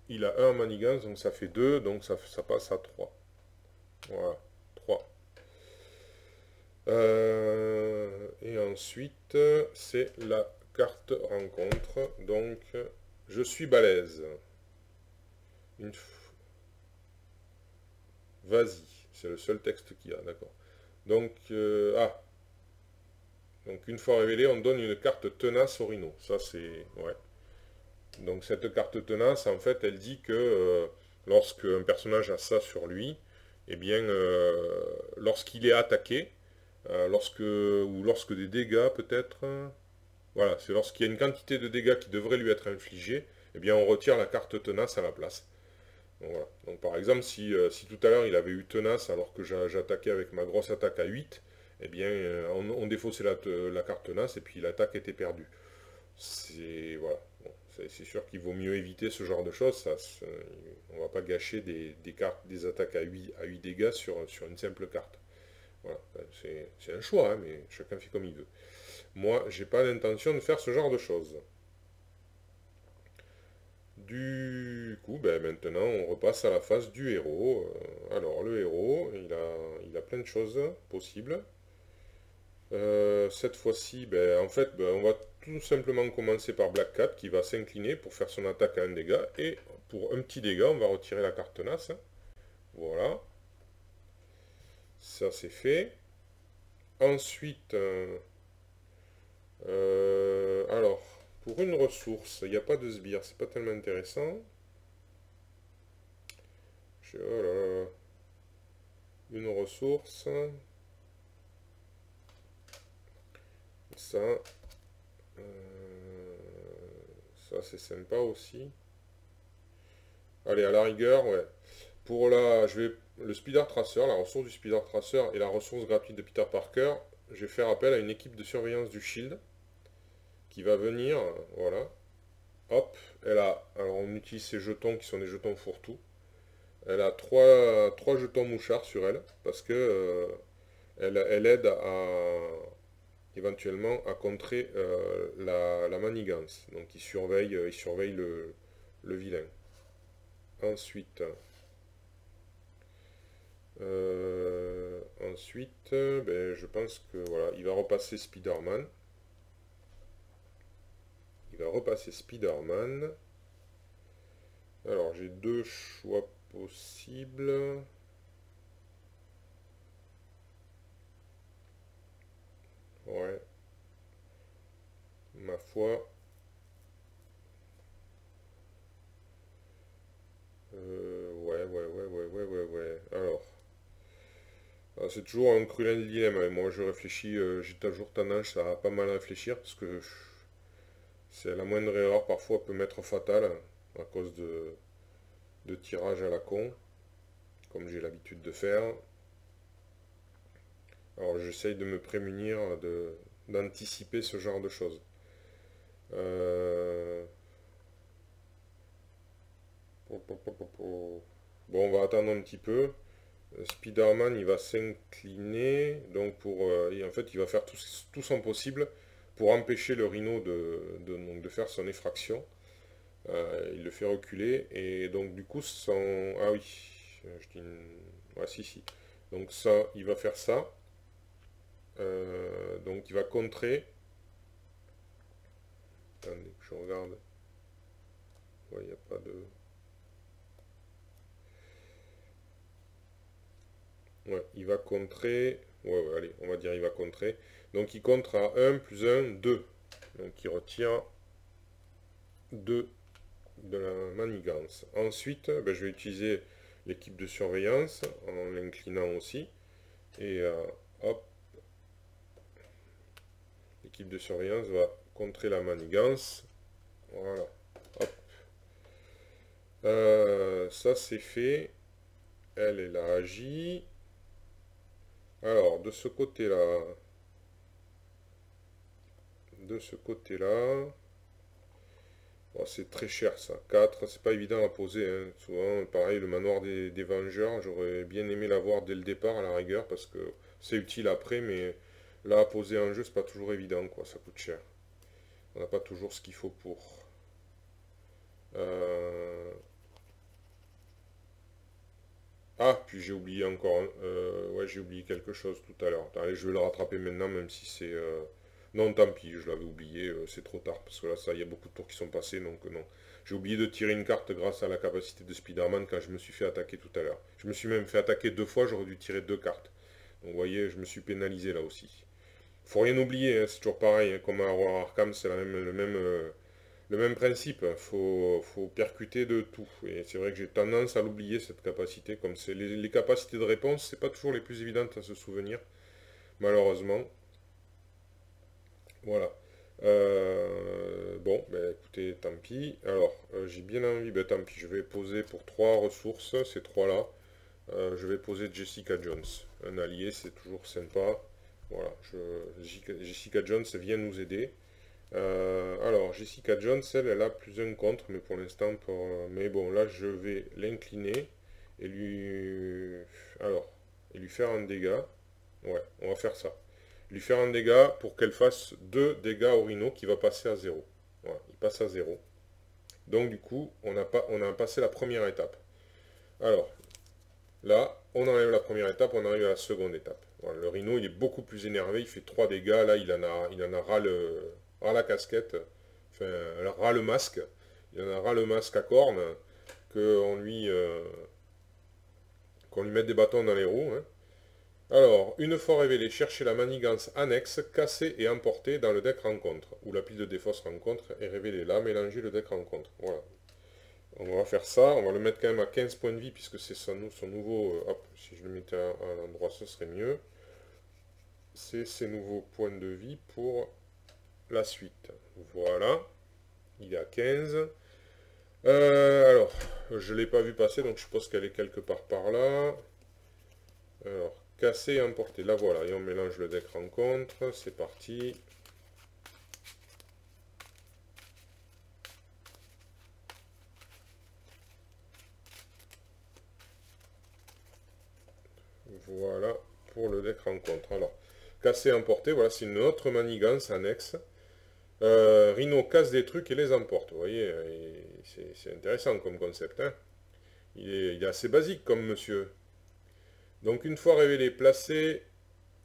Il a 1 en manigance, donc ça fait 2. Donc ça passe à 3. Voilà, 3. Et ensuite, c'est la carte rencontre. Donc, je suis balèze. Vas-y, c'est le seul texte qu'il y a, d'accord. Donc, donc une fois révélé, on donne une carte tenace au Rhino. Ça, c'est... Ouais. Donc cette carte tenace, en fait, elle dit que lorsque un personnage a ça sur lui, eh bien, lorsqu'il est attaqué, ou lorsque des dégâts peut-être, voilà, c'est lorsqu'il y a une quantité de dégâts qui devrait lui être infligée, eh bien on retire la carte tenace à la place. Donc, voilà. Donc par exemple, si tout à l'heure il avait eu tenace alors que j'attaquais avec ma grosse attaque à 8, eh bien on défaussait la carte tenace et puis l'attaque était perdue. C'est voilà. Bon, c'est sûr qu'il vaut mieux éviter ce genre de choses. On ne va pas gâcher des attaques à 8 dégâts sur une simple carte. Voilà. C'est un choix, hein, mais chacun fait comme il veut. Moi, j'ai pas l'intention de faire ce genre de choses. Du coup, ben, maintenant, on repasse à la phase du héros. Alors, le héros, il a plein de choses possibles. Cette fois-ci, ben, en fait, ben, on va tout simplement commencer par Black Cat qui va s'incliner pour faire son attaque à un dégât. Et pour un petit dégât, on va retirer la carte tenace. Voilà. Ça, c'est fait. Ensuite, alors, pour une ressource, il n'y a pas de sbire, c'est pas tellement intéressant. Oh là là. Une ressource. Ça. Ça, c'est sympa aussi. Allez, à la rigueur, ouais. Pour le Speeder Tracer, la ressource du Speeder Tracer et la ressource gratuite de Peter Parker, je vais faire appel à une équipe de surveillance du Shield qui va venir, voilà. Hop, alors on utilise ces jetons qui sont des jetons fourre-tout. Elle a trois jetons mouchards sur elle parce que elle aide éventuellement à contrer la manigance. Donc il surveille le vilain. Ensuite, ben, je pense que voilà, il va repasser Spider-Man. Il va repasser Spider-Man. Alors j'ai 2 choix possibles. Ouais. Ma foi. Ouais. Alors. C'est toujours un cruel dilemme. Et moi, je réfléchis, j'ai toujours tendance à pas mal réfléchir parce que c'est la moindre erreur parfois peut m'être fatale à cause de tirages à la con, comme j'ai l'habitude de faire. Alors, j'essaye de me prémunir d'anticiper ce genre de choses. Euh, Bon, on va attendre un petit peu. Spider-Man, il va s'incliner. Donc, en fait, il va faire tout son possible pour empêcher le rhino donc de faire son effraction. Il le fait reculer. Et donc, du coup, son... Ah oui, je dis... Ouais, si, si. Donc, ça, il va faire ça. Donc, il va contrer. Attendez, je regarde. Ouais, il n'y a pas de... Ouais, il va contrer. Ouais, ouais, allez, on va dire il va contrer. Donc il contre à 1 plus 1, 2. Donc il retire 2 de la manigance. Ensuite, ben, je vais utiliser l'équipe de surveillance en l'inclinant aussi. Et hop, l'équipe de surveillance va contrer la manigance. Voilà. Hop. Ça c'est fait. Elle a agi. Alors, de ce côté-là, bon, c'est très cher ça. 4, c'est pas évident à poser, hein. Souvent, pareil, le manoir des Vengeurs, j'aurais bien aimé l'avoir dès le départ à la rigueur, parce que c'est utile après, mais là, à poser en jeu, c'est pas toujours évident, quoi, ça coûte cher. On n'a pas toujours ce qu'il faut pour. Euh, Ah, puis j'ai oublié encore, ouais, j'ai oublié quelque chose tout à l'heure. Allez, je vais le rattraper maintenant, même si c'est... Non, tant pis, je l'avais oublié, c'est trop tard, parce que là, ça, il y a beaucoup de tours qui sont passés, donc non. J'ai oublié de tirer une carte grâce à la capacité de Spider-Man quand je me suis fait attaquer tout à l'heure. Je me suis même fait attaquer 2 fois, j'aurais dû tirer 2 cartes. Donc vous voyez, je me suis pénalisé là aussi. Faut rien oublier, hein, c'est toujours pareil, hein, comme à Horror Arkham, c'est le même principe. Faut percuter de tout. Et c'est vrai que j'ai tendance à l'oublier, cette capacité. Comme c'est les capacités de réponse, c'est pas toujours les plus évidentes à se souvenir, malheureusement. Voilà. Bon, ben écoutez, tant pis. Alors, j'ai bien envie, ben tant pis, je vais poser pour 3 ressources, ces 3-là. Je vais poser Jessica Jones. Un allié, c'est toujours sympa. Voilà, Jessica Jones vient nous aider. Alors, Jessica Jones, elle a plus un contre, mais pour l'instant, mais bon, là, je vais l'incliner et alors, et lui faire un dégât. Ouais, on va faire ça. Lui faire un dégât pour qu'elle fasse 2 dégâts au rhino qui va passer à 0. Voilà, il passe à 0. Donc, du coup, on a passé la première étape. Alors, là, on enlève la première étape, on arrive à la seconde étape. Voilà, le rhino, il est beaucoup plus énervé, il fait 3 dégâts, là, il en a ras la casquette, enfin, ras le masque, il en a ras le masque à cornes, qu'on lui mette des bâtons dans les roues, hein. Alors, une fois révélé, cherchez la manigance annexe, cassée et emportée dans le deck rencontre, où la pile de défausse rencontre est révélée là, mélangez le deck rencontre. Voilà. On va faire ça, on va le mettre quand même à 15 points de vie, puisque c'est son nouveau... hop, si je le mettais à l'endroit, ce serait mieux. C'est ses nouveaux points de vie pour la suite. Voilà, il est à 15. Alors, je ne l'ai pas vu passer, donc je suppose qu'elle est quelque part par là. Alors, casser et emporter. La voilà, et on mélange le deck rencontre. C'est parti. Voilà pour le deck rencontre. Alors, casser et emporter, voilà, c'est une autre manigance annexe. Rhino casse des trucs et les emporte. Vous voyez, c'est intéressant comme concept, hein. Il est assez basique comme monsieur. Donc une fois révélé, placez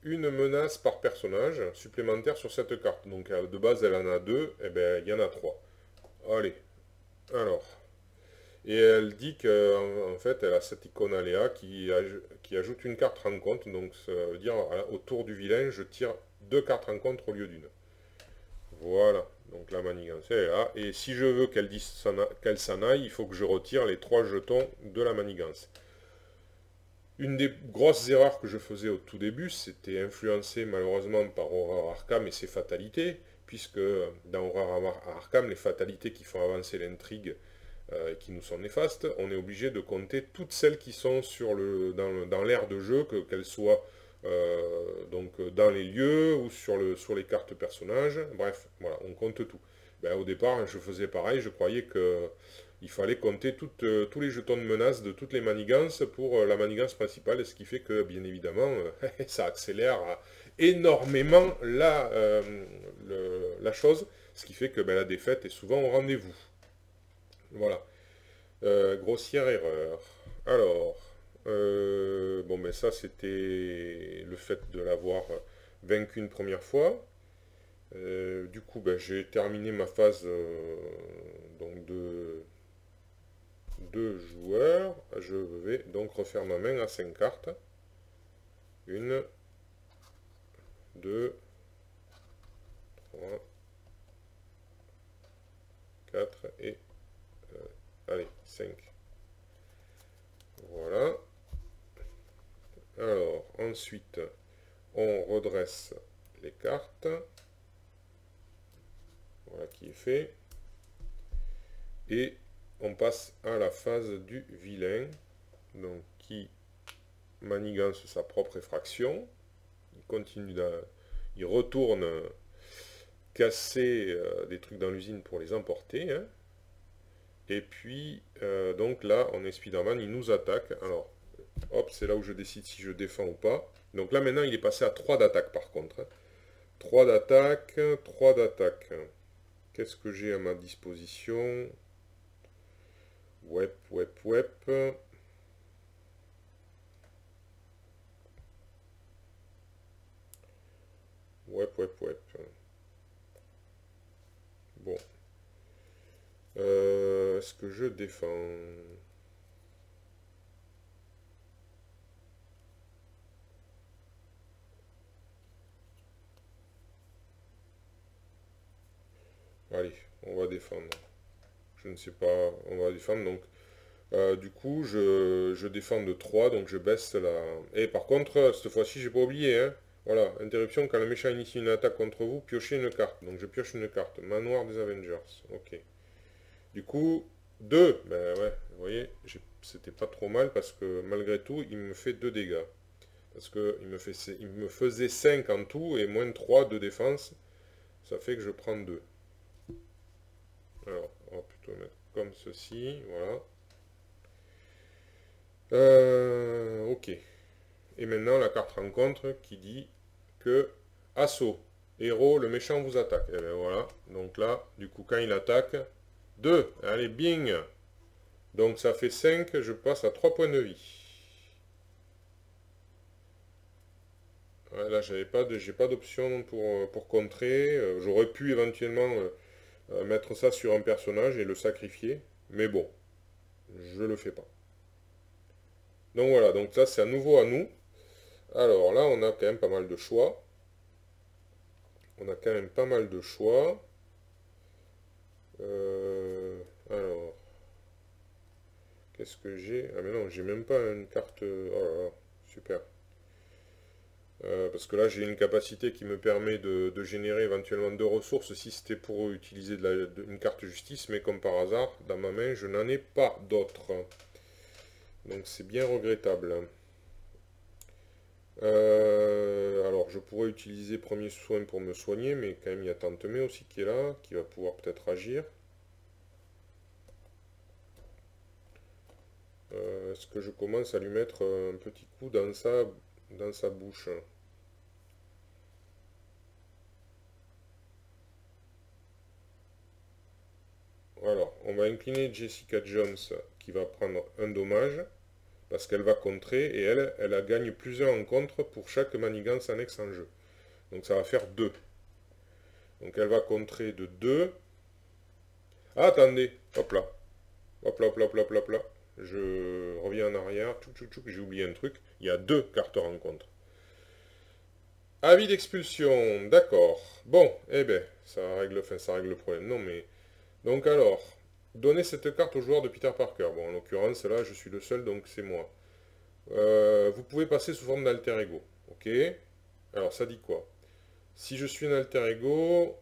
une menace par personnage supplémentaire sur cette carte. Donc de base elle en a 2, et bien il y en a 3. Allez, alors. Et elle dit qu'en fait elle a cette icône aléa qui ajoute une carte rencontre. Donc ça veut dire au tour du vilain, je tire 2 cartes rencontre au lieu d'une. Voilà, donc la manigance elle est là. Et si je veux qu'elle s'en aille, il faut que je retire les 3 jetons de la manigance. Une des grosses erreurs que je faisais au tout début, c'était influencé malheureusement par Horror Arkham et ses fatalités, puisque dans Horror Arkham, les fatalités qui font avancer l'intrigue et qui nous sont néfastes, on est obligé de compter toutes celles qui sont dans l'aire de jeu, qu'elles soient donc dans les lieux ou sur les cartes personnages, bref, voilà, on compte tout. Ben, au départ, je faisais pareil, je croyais que il fallait compter tous les jetons de menace de toutes les manigances pour la manigance principale, ce qui fait que, bien évidemment, ça accélère énormément la chose, ce qui fait que ben, la défaite est souvent au rendez-vous. Voilà. Grossière erreur. Alors, bon, ben ça, c'était le fait de l'avoir vaincu une première fois. Du coup, ben, j'ai terminé ma phase donc de joueurs. Je vais donc refaire ma main à 5 cartes. 1, 2, 3, 4 et allez, 5. Voilà. Alors, ensuite, on redresse les cartes. Voilà qui est fait. Et on passe à la phase du vilain. Donc, qui manigance sa propre effraction. Il continue il retourne casser des trucs dans l'usine pour les emporter. Hein. Et puis, donc là, on est Spider-Man, il nous attaque. Alors, hop, c'est là où je décide si je défends ou pas. Donc là, maintenant, il est passé à 3 d'attaque, par contre. Hein. 3 d'attaque, 3 d'attaque. Qu'est-ce que j'ai à ma disposition? Wep. Wep. Bon. Est-ce que je défends? Allez, on va défendre. Je ne sais pas, on va défendre. Donc, du coup, je défends de 3, donc je baisse la... Et par contre, cette fois-ci, j'ai pas oublié, hein. Voilà, interruption, quand le méchant initie une attaque contre vous, piochez une carte. Donc je pioche une carte. Manoir des Avengers. Ok. Du coup, 2. Ben ouais, vous voyez, c'était pas trop mal parce que malgré tout, il me fait 2 dégâts. Parce que il me faisait 5 en tout et moins 3 de défense. Ça fait que je prends 2. Alors, on va plutôt mettre comme ceci. Voilà. Ok. Et maintenant, la carte rencontre qui dit que assaut. Héros, le méchant vous attaque. Et bien voilà. Donc là, du coup, quand il attaque, 2. Allez, bing. Donc ça fait 5. Je passe à 3 points de vie. Ouais, là, j'ai pas d'option pour contrer. J'aurais pu éventuellement mettre ça sur un personnage et le sacrifier. Mais bon, je le fais pas. Donc voilà, donc ça c'est à nouveau à nous. Alors là, on a quand même pas mal de choix. Alors, qu'est-ce que j'ai? Ah mais non, j'ai même pas une carte... Oh là là, super. Parce que là, j'ai une capacité qui me permet de générer éventuellement 2 ressources si c'était pour utiliser une carte justice, mais comme par hasard, dans ma main, je n'en ai pas d'autres. Donc c'est bien regrettable. Alors, je pourrais utiliser premier soin pour me soigner, mais quand même, il y a Tante May aussi qui est là, qui va pouvoir peut-être agir. Est-ce que je commence à lui mettre un petit coup dans sa bouche? Alors, on va incliner Jessica Jones qui va prendre un dommage parce qu'elle va contrer et elle gagne plusieurs rencontres pour chaque manigance annexe en jeu. Donc ça va faire 2. Donc elle va contrer de 2. Ah, attendez, hop là. Hop là, hop là, hop là, hop là. Je reviens en arrière. J'ai oublié un truc. Il y a 2 cartes rencontres. Avis d'expulsion, d'accord. Bon, eh ben, ça règle le problème. Non, mais... Donc alors, donner cette carte au joueur de Peter Parker. Bon, en l'occurrence, là, je suis le seul, donc c'est moi. Vous pouvez passer sous forme d'alter ego. Ok. Alors, ça dit quoi? Si je suis un alter ego,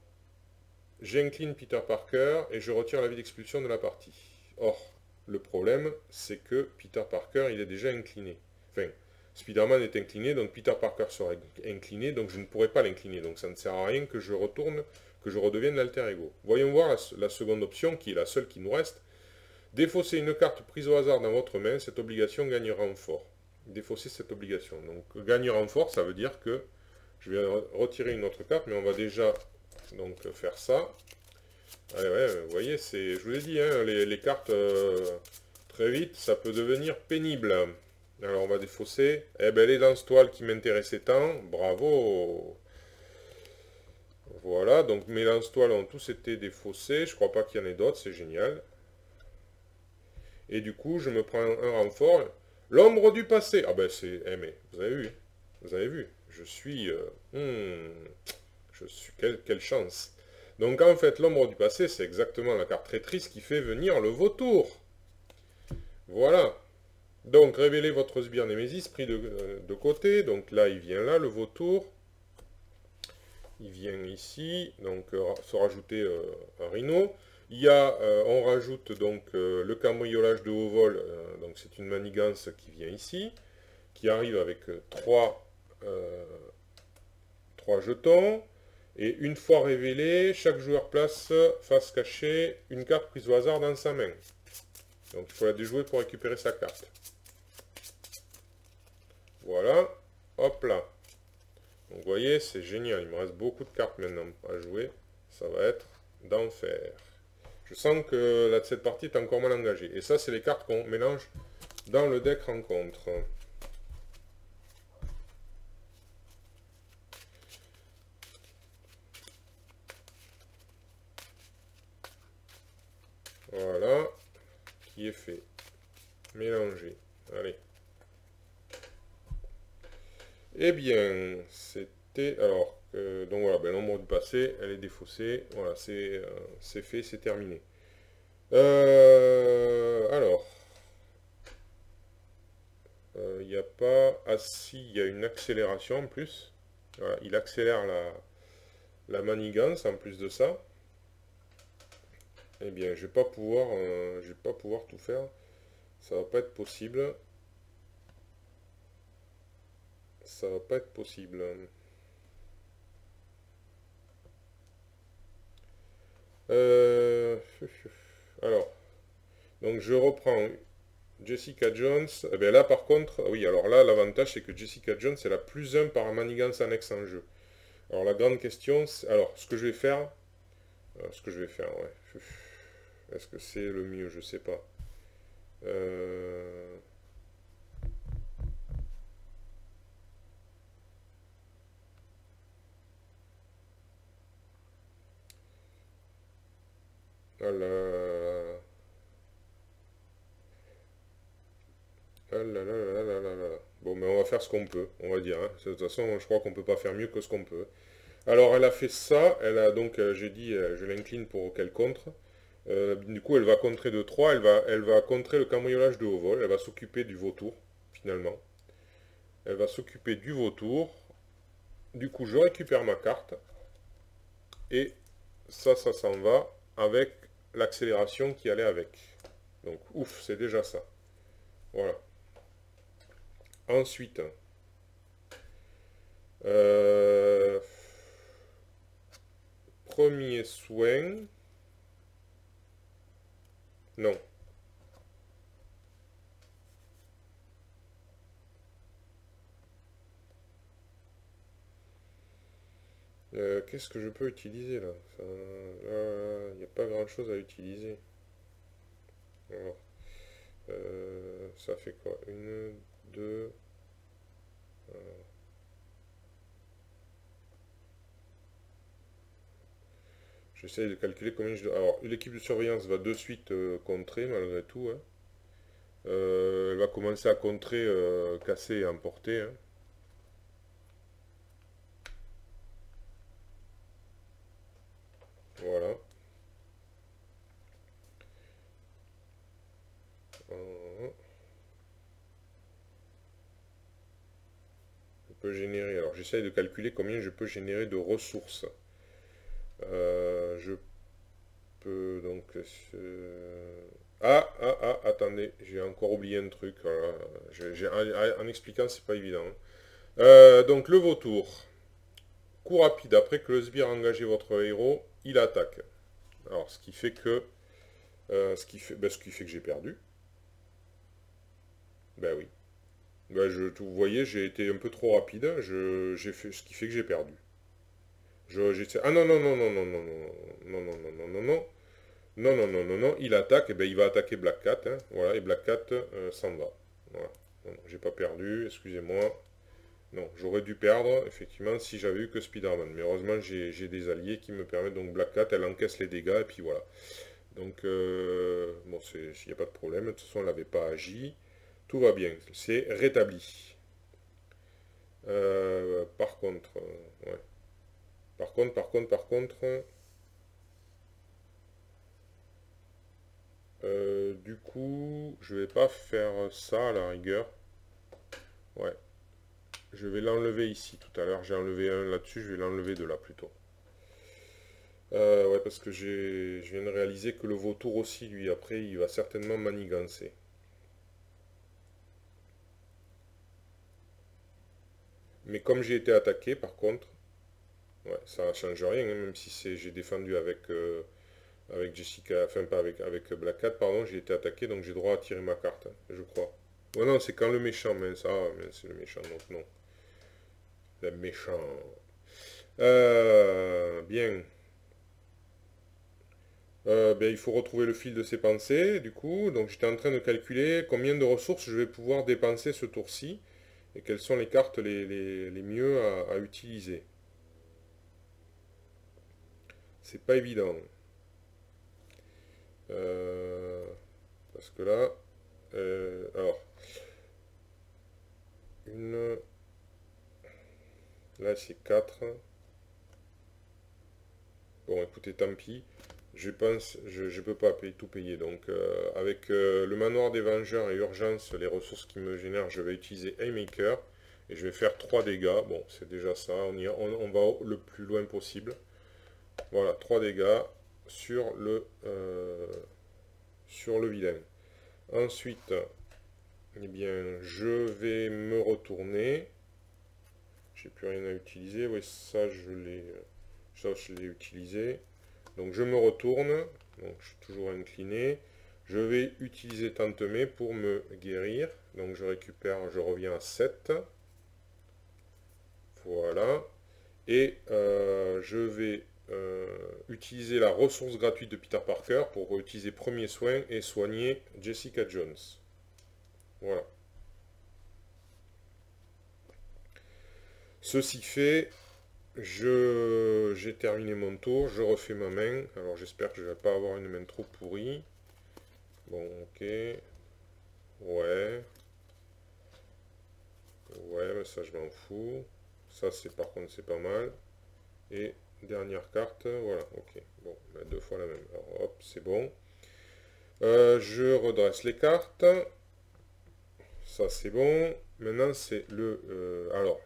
j'incline Peter Parker et je retire l'avis d'expulsion de la partie. Or, le problème, c'est que Peter Parker, il est déjà incliné. Enfin, Spider-Man est incliné, donc Peter Parker sera incliné, donc je ne pourrai pas l'incliner. Donc ça ne sert à rien que je retourne, que je redevienne l'alter ego. Voyons voir la seconde option, qui est la seule qui nous reste. Défausser une carte prise au hasard dans votre main, cette obligation gagnera en fort. Défausser cette obligation. Donc gagnera en fort, ça veut dire que je vais retirer une autre carte, mais on va déjà donc faire ça. Allez, ouais, vous voyez, je vous l'ai dit, hein, les cartes, très vite, ça peut devenir pénible. Alors, on va défausser. Eh ben, les lance-toiles qui m'intéressaient tant, bravo. Voilà, donc mes lance-toiles ont tous été défaussés. Je crois pas qu'il y en ait d'autres, c'est génial. Et du coup, je me prends un renfort. L'ombre du passé. Ah ben, c'est... Eh, mais, vous avez vu. Vous avez vu. Je suis... Quelle chance. Donc en fait, l'ombre du passé, c'est exactement la carte traîtrise qui fait venir le vautour. Voilà. Donc révélez votre sbire Némésis pris de côté. Donc là, il vient là, le vautour. Il vient ici. Donc se rajouter un rhino. Il y a, on rajoute donc le cambriolage de haut vol. Donc c'est une manigance qui vient ici. Qui arrive avec 3 jetons. Et une fois révélé, chaque joueur place face cachée une carte prise au hasard dans sa main. Donc il faut la déjouer pour récupérer sa carte. Voilà, hop là. Donc vous voyez, c'est génial. Il me reste beaucoup de cartes maintenant à jouer. Ça va être d'enfer. Je sens que cette partie est encore mal engagée. Et ça, c'est les cartes qu'on mélange dans le deck rencontre. Voilà, qui est fait. Mélanger. Allez. Eh bien, c'était... Alors, donc voilà, ben, l'ombre du passé, elle est défaussée. Voilà, c'est fait, c'est terminé. Alors, il n'y a pas... Ah si, il y a une accélération en plus. Voilà, il accélère la manigance en plus de ça. Eh bien, je vais pas pouvoir tout faire. Ça va pas être possible. Ça va pas être possible. Alors, donc je reprends Jessica Jones. Eh bien là, par contre, oui, alors là, l'avantage, c'est que Jessica Jones, c'est la plus 1 par manigance annexe en jeu. Alors, la grande question, c'est... Alors, ce que je vais faire... ouais. Est-ce que c'est le mieux? Je sais pas. Ah là là. Ah là là là là là là. Bon, mais on va faire ce qu'on peut, on va dire, hein. De toute façon, je crois qu'on peut pas faire mieux que ce qu'on peut. Alors, elle a fait ça. Elle a donc, j'ai dit, je l'incline pour qu'elle contre. Du coup, elle va contrer de 3. Elle va contrer le cambriolage de haut vol. Elle va s'occuper du vautour, finalement. Elle va s'occuper du vautour. Du coup, je récupère ma carte. Et ça s'en va avec l'accélération qui allait avec. Donc, ouf, c'est déjà ça. Voilà. Ensuite, premier soin. Non. Qu'est-ce que je peux utiliser là? Là, il n'y a pas grand-chose à utiliser. Alors, ça fait quoi? Une, deux... J'essaye de calculer combien je dois... Alors, l'équipe de surveillance va de suite contrer, malgré tout, hein. Elle va commencer à contrer, casser et emporter, hein. Voilà. Je peux générer... Alors, j'essaye de calculer combien je peux générer de ressources. Je peux donc... attendez, j'ai encore oublié un truc. En expliquant, c'est pas évident. Donc le vautour. Coup rapide, après que le sbire a engagé votre héros, il attaque. Alors, ce qui fait que... ce qui fait que j'ai perdu. Ben oui. Ben, vous voyez, j'ai été un peu trop rapide. J'ai fait ce qui fait que j'ai perdu. Ah non, non, non, non, non, non, non, non, non, non, non, non, non. Non, non, non, non, non, il attaque, et ben il va attaquer Black Cat, hein, voilà, et Black Cat s'en va. Voilà. Non, j'ai pas perdu, excusez-moi. Non, j'aurais dû perdre, effectivement, si j'avais eu que Spider-Man. Mais heureusement, j'ai des alliés qui me permettent, donc Black Cat, elle encaisse les dégâts, et puis voilà. Donc, bon, il n'y a pas de problème, de toute façon, elle n'avait pas agi. Tout va bien, c'est rétabli. Par contre, ouais. Par contre, du coup, je vais pas faire ça à la rigueur. Ouais, je vais l'enlever ici tout à l'heure. J'ai enlevé un là-dessus, je vais l'enlever de là plutôt. Ouais, parce que je viens de réaliser que le vautour aussi, lui, après, il va certainement manigancer. Mais comme j'ai été attaqué, par contre, ouais, ça ne change rien, hein, même si j'ai défendu avec Jessica, enfin pas avec Black Cat, pardon, j'ai été attaqué, donc j'ai droit à tirer ma carte, hein, je crois. Ouais, non, c'est quand le méchant, mais ça, mais c'est le méchant, donc non. Le méchant. Bien. Ben, il faut retrouver le fil de ses pensées, du coup. Donc j'étais en train de calculer combien de ressources je vais pouvoir dépenser ce tour-ci et quelles sont les cartes les mieux à utiliser. C'est pas évident. Euh, Parce que là, alors, une, là c'est 4. Bon, écoutez, tant pis. Je pense, je peux pas tout payer. Donc, avec le manoir des Vengeurs et Urgence, les ressources qui me génèrent, je vais utiliser Haymaker. Et je vais faire 3 dégâts. Bon, c'est déjà ça. On va le plus loin possible. Voilà, 3 dégâts sur le vilain. Ensuite, eh bien, je vais me retourner. J'ai plus rien à utiliser. Oui, ça, je l'ai utilisé. Donc, je me retourne. Donc, je suis toujours incliné. Je vais utiliser Tantemé pour me guérir. Donc, je récupère, je reviens à 7. Voilà. Et je vais utiliser la ressource gratuite de Peter Parker pour utiliser premier soin et soigner Jessica Jones. Voilà. Ceci fait, j'ai terminé mon tour, je refais ma main. Alors j'espère que je ne vais pas avoir une main trop pourrie. Bon, ok. Ouais. Ouais, mais ça je m'en fous. Ça c'est par contre c'est pas mal. Et dernière carte, voilà, ok. Bon, bah, 2 fois la même. Alors hop, c'est bon. Je redresse les cartes. Ça c'est bon. Maintenant c'est alors,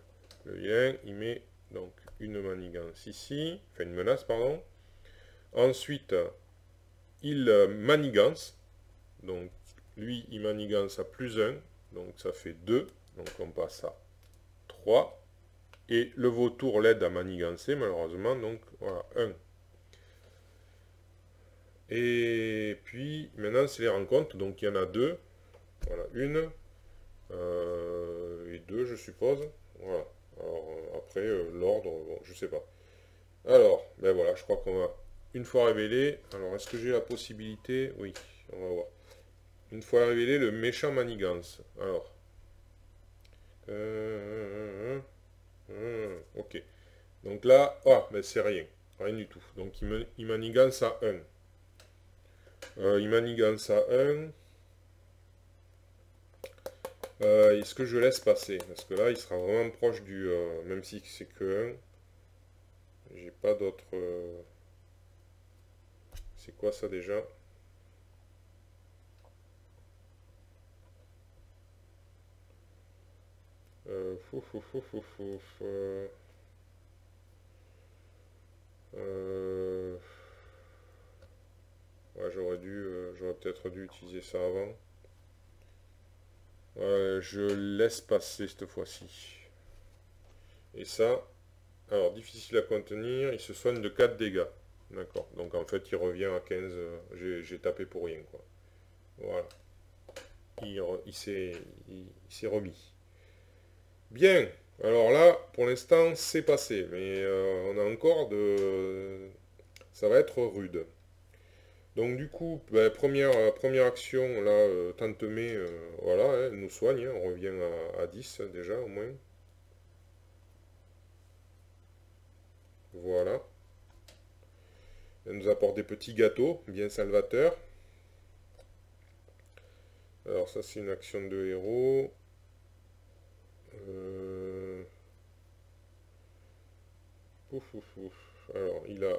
le lien, il met donc une manigance ici. Enfin une menace, pardon. Ensuite, il manigance. Donc lui, il manigance à +1. Donc ça fait 2. Donc on passe à 3. Et le vautour l'aide à manigancer, malheureusement. Donc voilà, 1. Et puis maintenant, c'est les rencontres. Donc il y en a 2. Voilà, une. Et 2, je suppose. Voilà. Alors après, l'ordre, bon, je sais pas. Alors, ben voilà, je crois qu'on va... Une fois révélé, alors est-ce que j'ai la possibilité? Oui, on va voir. Une fois révélé, le méchant manigance. Alors. Ok. Donc là, ah, ben c'est rien. Rien du tout. Donc il manigance à 1. Il manigance à 1. Est-ce que je laisse passer? Parce que là, il sera vraiment proche du... même si c'est que 1. J'ai pas d'autre... C'est quoi ça déjà? Fouf, fouf, fouf, fouf, fouf, ouais, j'aurais peut-être dû utiliser ça avant. Je laisse passer cette fois-ci. Et ça, alors difficile à contenir, il se soigne de 4 dégâts. D'accord. Donc en fait, il revient à 15. J'ai tapé pour rien, quoi. Voilà. Il s'est remis. Bien. Alors là, pour l'instant, c'est passé. Mais on a encore de... Ça va être rude. Donc du coup, ben, première action, là, Tantemé, voilà, hein, elle nous soigne. Hein, on revient à 10 déjà, au moins. Voilà. Elle nous apporte des petits gâteaux, bien salvateurs. Alors ça, c'est une action de héros. Euh, Ouf, ouf, ouf. Alors, il a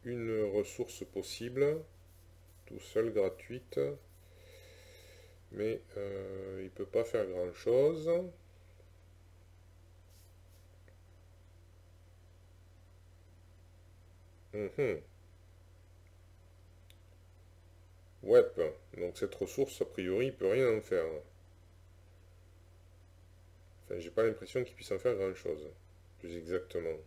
une ressource possible, tout seul, gratuite, mais il peut pas faire grand-chose. Mhm. Ouais, donc cette ressource, a priori, il peut rien en faire. Enfin, j'ai pas l'impression qu'il puisse en faire grand-chose, plus exactement.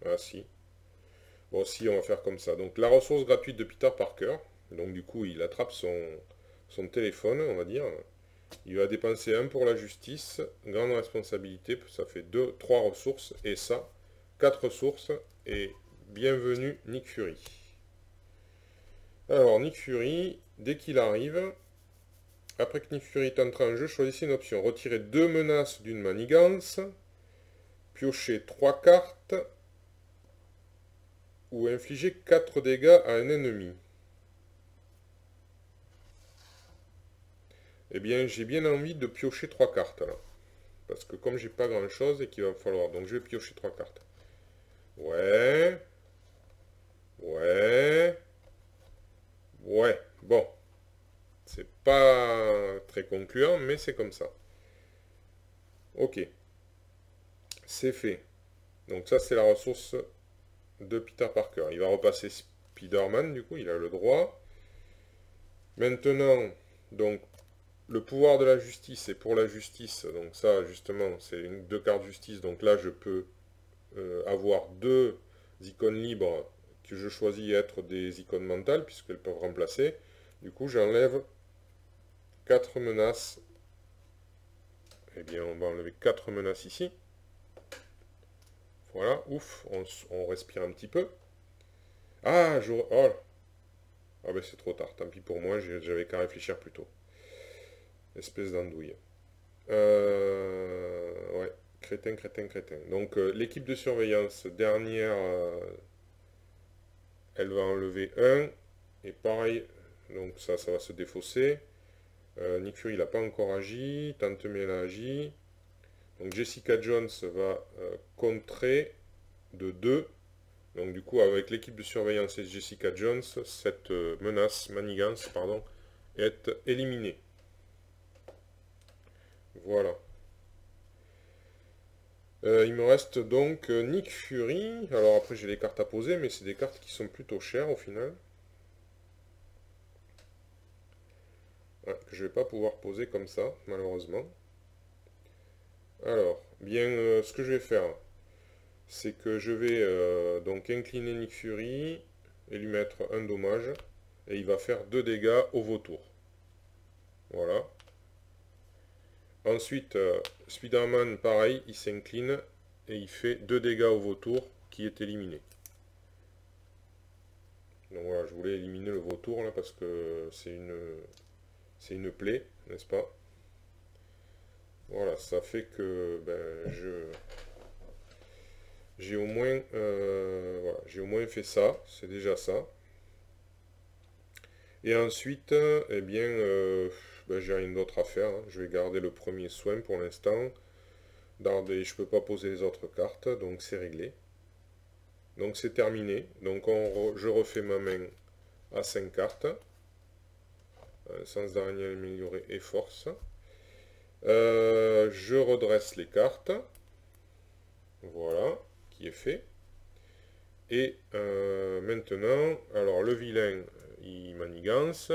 Ah si. Bon, si, on va faire comme ça. Donc la ressource gratuite de Peter Parker. Donc du coup, il attrape son téléphone, on va dire. Il va dépenser un pour la justice, grande responsabilité, ça fait 2, 3 ressources, et ça, 4 ressources, et bienvenue Nick Fury. Alors, Nick Fury, dès qu'il arrive, après que Nick Fury est entré en jeu, choisissez une option. Retirer 2 menaces d'une manigance, piocher 3 cartes, ou infliger 4 dégâts à un ennemi. Eh bien, j'ai bien envie de piocher 3 cartes, là. Parce que comme j'ai pas grand chose et qu'il va falloir... Donc je vais piocher 3 cartes. Ouais. Ouais. Ouais. Bon. C'est pas très concluant, mais c'est comme ça. Ok. C'est fait. Donc ça, c'est la ressource de Peter Parker. Il va repasser Spider-Man, du coup, il a le droit. Maintenant, donc, le pouvoir de la justice est pour la justice. Donc ça, justement, c'est deux cartes justice. Donc là, je peux avoir deux icônes libres que je choisis être des icônes mentales, puisqu'elles peuvent remplacer. Du coup, j'enlève 4 menaces. Eh bien, on va enlever 4 menaces ici. Voilà, ouf, on respire un petit peu. Ah, oh. Ah ben c'est trop tard, tant pis pour moi, j'avais qu'à réfléchir plus tôt. Espèce d'andouille. Ouais, crétin, crétin, crétin. Donc l'équipe de surveillance, dernière, elle va enlever un. Et pareil, donc ça va se défausser. Nick Fury, il n'a pas encore agi. Tante May, elle a agi. Donc Jessica Jones va contrer de 2. Donc du coup, avec l'équipe de surveillance et Jessica Jones, cette menace, manigance, pardon, est éliminée. Voilà. Il me reste donc Nick Fury. Alors après, j'ai les cartes à poser, mais c'est des cartes qui sont plutôt chères au final. Ouais, que je ne vais pas pouvoir poser comme ça, malheureusement. Alors, bien, ce que je vais faire, c'est que je vais donc incliner Nick Fury et lui mettre un dommage. Et il va faire 2 dégâts au vautour. Voilà. Ensuite, Spider-Man, pareil, il s'incline et il fait 2 dégâts au vautour qui est éliminé. Donc voilà, je voulais éliminer le vautour là parce que c'est une plaie, n'est-ce pas? Voilà, ça fait que ben, j'ai au moins fait ça, c'est déjà ça. Et ensuite, eh bien, ben, j'ai rien d'autre à faire, hein. Je vais garder le premier soin pour l'instant. Je peux pas poser les autres cartes, donc c'est réglé. Donc c'est terminé. Donc je refais ma main à 5 cartes. Sens d'araignée amélioré et force. Je redresse les cartes. Voilà, qui est fait. Et maintenant, alors le vilain, il manigance.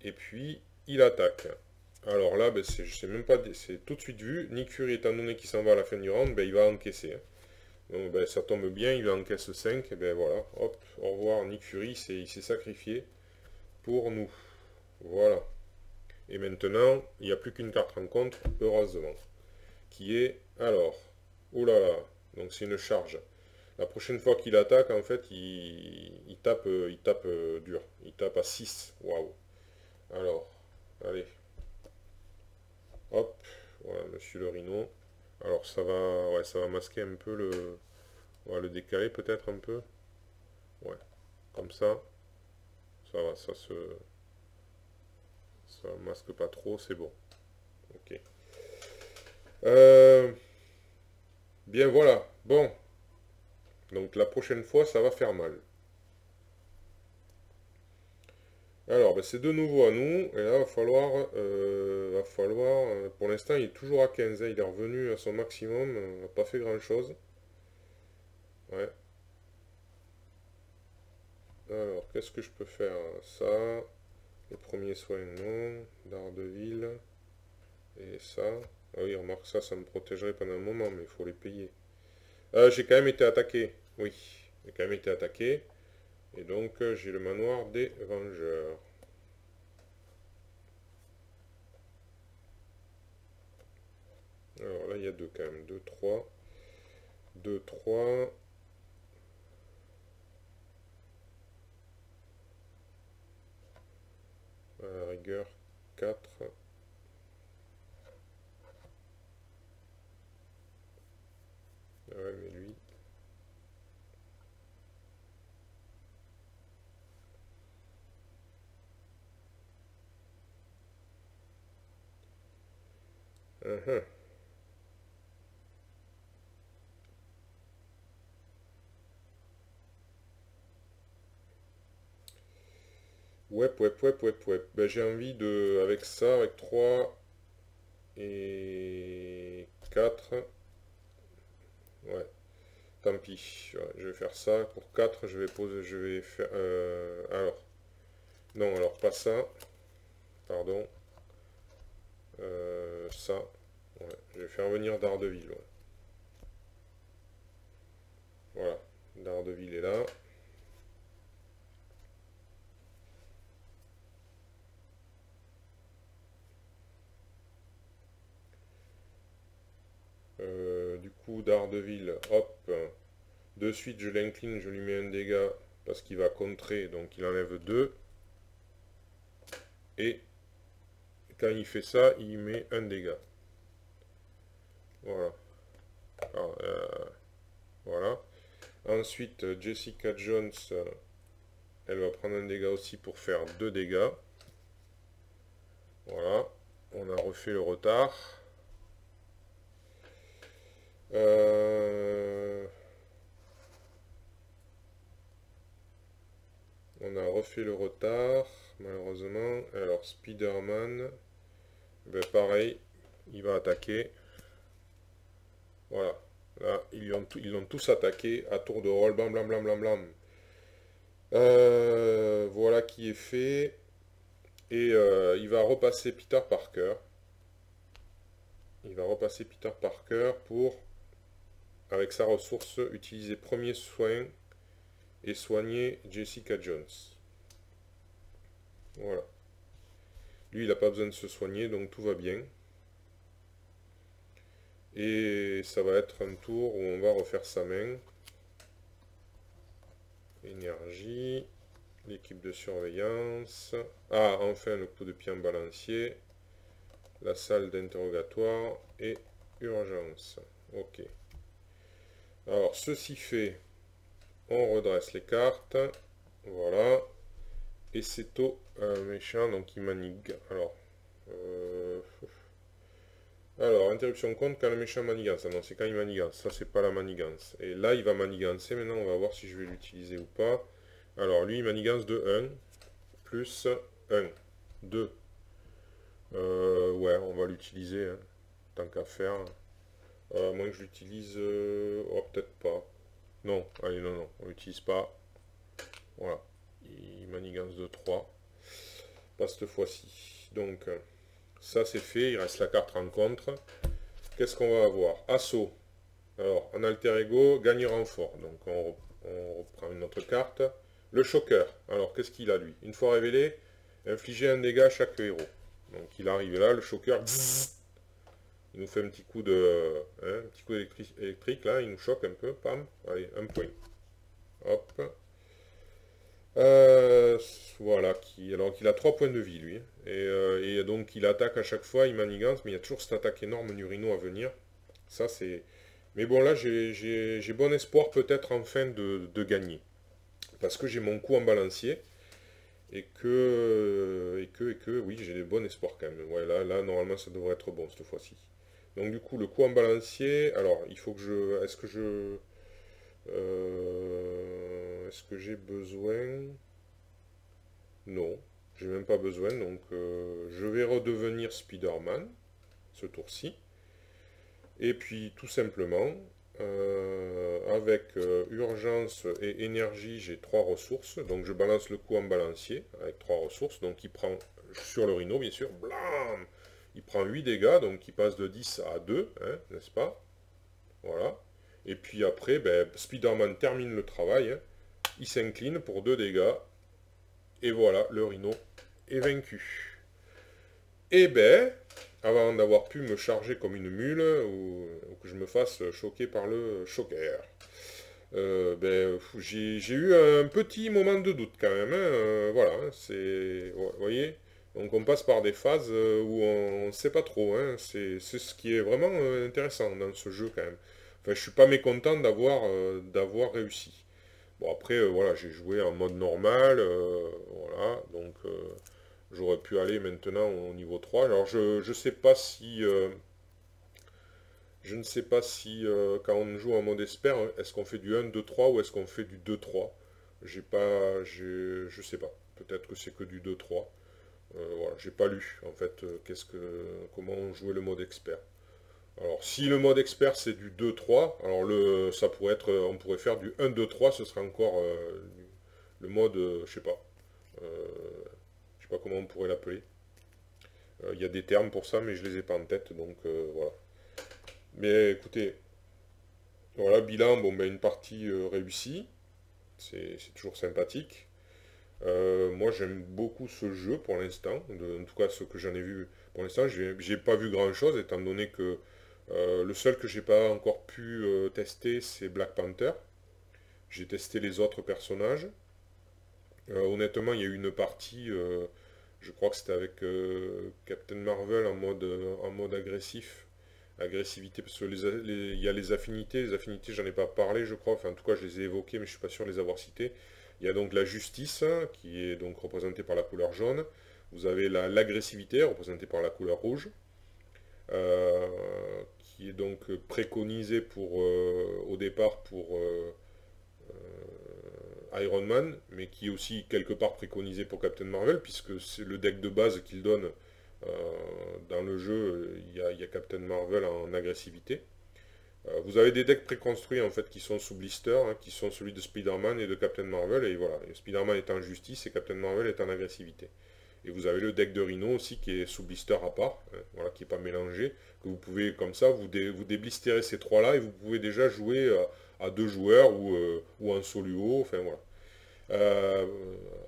Et puis, il attaque. Alors là, ben, je sais même pas, c'est tout de suite vu. Nick Fury, étant donné qu'il s'en va à la fin du round, ben, il va encaisser. Hein. Donc ben, ça tombe bien, il encaisse 5. Et ben voilà, hop, au revoir Nick Fury, il s'est sacrifié pour nous. Voilà. Et maintenant, il n'y a plus qu'une carte rencontre, heureusement. Qui est, alors, oh là là, donc c'est une charge. La prochaine fois qu'il attaque, en fait, il tape, dur. Il tape à 6. Waouh. Alors, allez. Hop. Voilà, monsieur le rhino. Alors ça va, ouais, ça va masquer un peu le... On va le décaler peut-être un peu. Ouais. Comme ça. Ça va, ça masque pas trop, c'est bon. Ok. Euh, Bien voilà. Bon. Donc la prochaine fois, ça va faire mal. Alors, ben, c'est de nouveau à nous. Et là, pour l'instant, il est toujours à 15. Hein, il est revenu à son maximum. On n'a pas fait grand-chose. Ouais. Alors, qu'est-ce que je peux faire? Ça. Les premiers soins, non. Daredevil. Et ça. Ah oui, remarque ça, ça me protégerait pendant un moment, mais il faut les payer. J'ai quand même été attaqué. Oui, j'ai quand même été attaqué. Et donc, j'ai le manoir des Vengeurs. Alors là, il y a deux quand même. 2, 3. 2, 3. À la rigueur, 4. Ouais, mais lui. Uh-huh. Wep. Ben, j'ai envie de, avec ça, avec 3 et 4. Ouais, tant pis. Ouais, je vais faire ça. Pour 4 je vais poser, je vais faire... alors, non, alors pas ça. Pardon. Ça. Ouais, je vais faire venir Daredevil. Ouais. Voilà, Daredevil est là. Du coup, Daredevil, hop. De suite, je l'incline, je lui mets un dégât parce qu'il va contrer, donc il enlève 2. Et quand il fait ça, il met un dégât. Voilà. Alors, voilà. Ensuite, Jessica Jones, elle va prendre un dégât aussi pour faire 2 dégâts. Voilà. On a refait le retard. On a refait le retard, malheureusement. Alors, Spider-Man, ben pareil, il va attaquer. Voilà. Là, ils l'ont tous attaqué à tour de rôle. Blam, blam, blam, blam, blam. Voilà qui est fait. Et il va repasser Peter Parker. Il va repasser Peter Parker pour, avec sa ressource, utiliser premier soin et soigner Jessica Jones. Voilà. Lui, il n'a pas besoin de se soigner, donc tout va bien. Et ça va être un tour où on va refaire sa main. Énergie. L'équipe de surveillance. Ah, enfin le coup de pied en balancier. La salle d'interrogatoire et urgence. Ok. Alors, ceci fait, on redresse les cartes. Voilà. Et c'est au méchant, donc il manigue. Alors, interruption compte quand le méchant manigance. Ah non, c'est quand il manigance. Ça, c'est pas la manigance. Et là, il va manigancer. Maintenant, on va voir si je vais l'utiliser ou pas. Alors, lui, il manigance de 1. Plus 1. 2. Ouais, on va l'utiliser. Hein, tant qu'à faire. Moins que je l'utilise... oh, peut-être pas. Non, allez, non. On l'utilise pas. Voilà. Il manigance de 3. Pas cette fois-ci. Donc, ça c'est fait, il reste la carte rencontre. Qu'est-ce qu'on va avoir? Assaut. Alors, en alter ego, gagne renfort. Donc, on reprend une autre carte. Le choqueur. Alors, qu'est-ce qu'il a lui? Une fois révélé, infliger un dégât à chaque héros. Donc, il arrive là, le choqueur. Il nous fait un petit coup un petit coup électrique là, il nous choque un peu, pam. Allez, un point. Hop. Euh, voilà, alors qu'il a 3 points de vie lui. Et donc il attaque à chaque fois, il manigance, mais il y a toujours cette attaque énorme du Rhino à venir. Ça c'est. Mais bon là j'ai bon espoir peut-être enfin de gagner. Parce que j'ai mon coup en balancier. Et que oui, j'ai des bons espoirs quand même. Ouais, là normalement ça devrait être bon cette fois-ci. Donc du coup le coup en balancier, alors il faut que je. Est-ce que j'ai besoin? Non, j'ai même pas besoin, donc je vais redevenir Spider-Man ce tour-ci. Et puis tout simplement, avec urgence et énergie, j'ai 3 ressources. Donc je balance le coup en balancier avec 3 ressources. Donc il prend sur le Rhino, bien sûr, blam, il prend 8 dégâts, donc il passe de 10 à 2, hein, n'est-ce pas? Voilà. Et puis après, ben, Spider-Man termine le travail, hein. Il s'incline pour 2 dégâts. Et voilà, le Rhino est vaincu. Et ben, avant d'avoir pu me charger comme une mule, ou que je me fasse choquer par le choqueur, j'ai eu un petit moment de doute quand même, hein, voilà, hein, c'est... Vous voyez? Donc on passe par des phases où on ne sait pas trop, hein, c'est ce qui est vraiment intéressant dans ce jeu quand même. Enfin, je suis pas mécontent d'avoir réussi. Bon après, voilà, j'ai joué en mode normal, voilà, donc j'aurais pu aller maintenant au niveau 3. Alors je sais pas si je ne sais pas si quand on joue en mode expert, est-ce qu'on fait du 1, 2, 3 ou est-ce qu'on fait du 2, 3. Je sais pas. Peut-être que c'est que du 2, 3. Voilà, j'ai pas lu en fait comment on jouait le mode expert. Alors si le mode expert c'est du 2, 3, alors ça pourrait être, on pourrait faire du 1, 2, 3, ce serait encore le mode, je sais pas comment on pourrait l'appeler. Il y a des termes pour ça, mais je les ai pas en tête, donc voilà. Mais écoutez, voilà, bilan, bon, ben, une partie réussie, c'est toujours sympathique. Moi, j'aime beaucoup ce jeu pour l'instant, en tout cas ce que j'en ai vu pour l'instant. J'ai pas vu grand-chose, étant donné que le seul que j'ai pas encore pu tester, c'est Black Panther. J'ai testé les autres personnages. Honnêtement, il y a eu une partie, je crois que c'était avec Captain Marvel en mode agressif. Agressivité, parce que il y a les affinités. Les affinités, j'en ai pas parlé, je crois. Enfin, en tout cas, je les ai évoquées, mais je suis pas sûr de les avoir citées. Il y a donc la justice, hein, qui est donc représentée par la couleur jaune. Vous avez l'agressivité, représentée par la couleur rouge, euh, qui est donc préconisée au départ pour Iron Man, mais qui est aussi quelque part préconisé pour Captain Marvel, puisque c'est le deck de base qu'il donne euh, dans le jeu, il y a Captain Marvel en agressivité. Vous avez des decks préconstruits en fait qui sont sous blister, hein, qui sont celui de Spider-Man et de Captain Marvel, et voilà, Spider-Man est en justice et Captain Marvel est en agressivité. Et vous avez le deck de Rhino aussi qui est sous blister à part, hein, voilà, qui n'est pas mélangé, que vous pouvez comme ça, vous déblisterez ces trois-là et vous pouvez déjà jouer à 2 joueurs ou en solo, enfin voilà. Euh,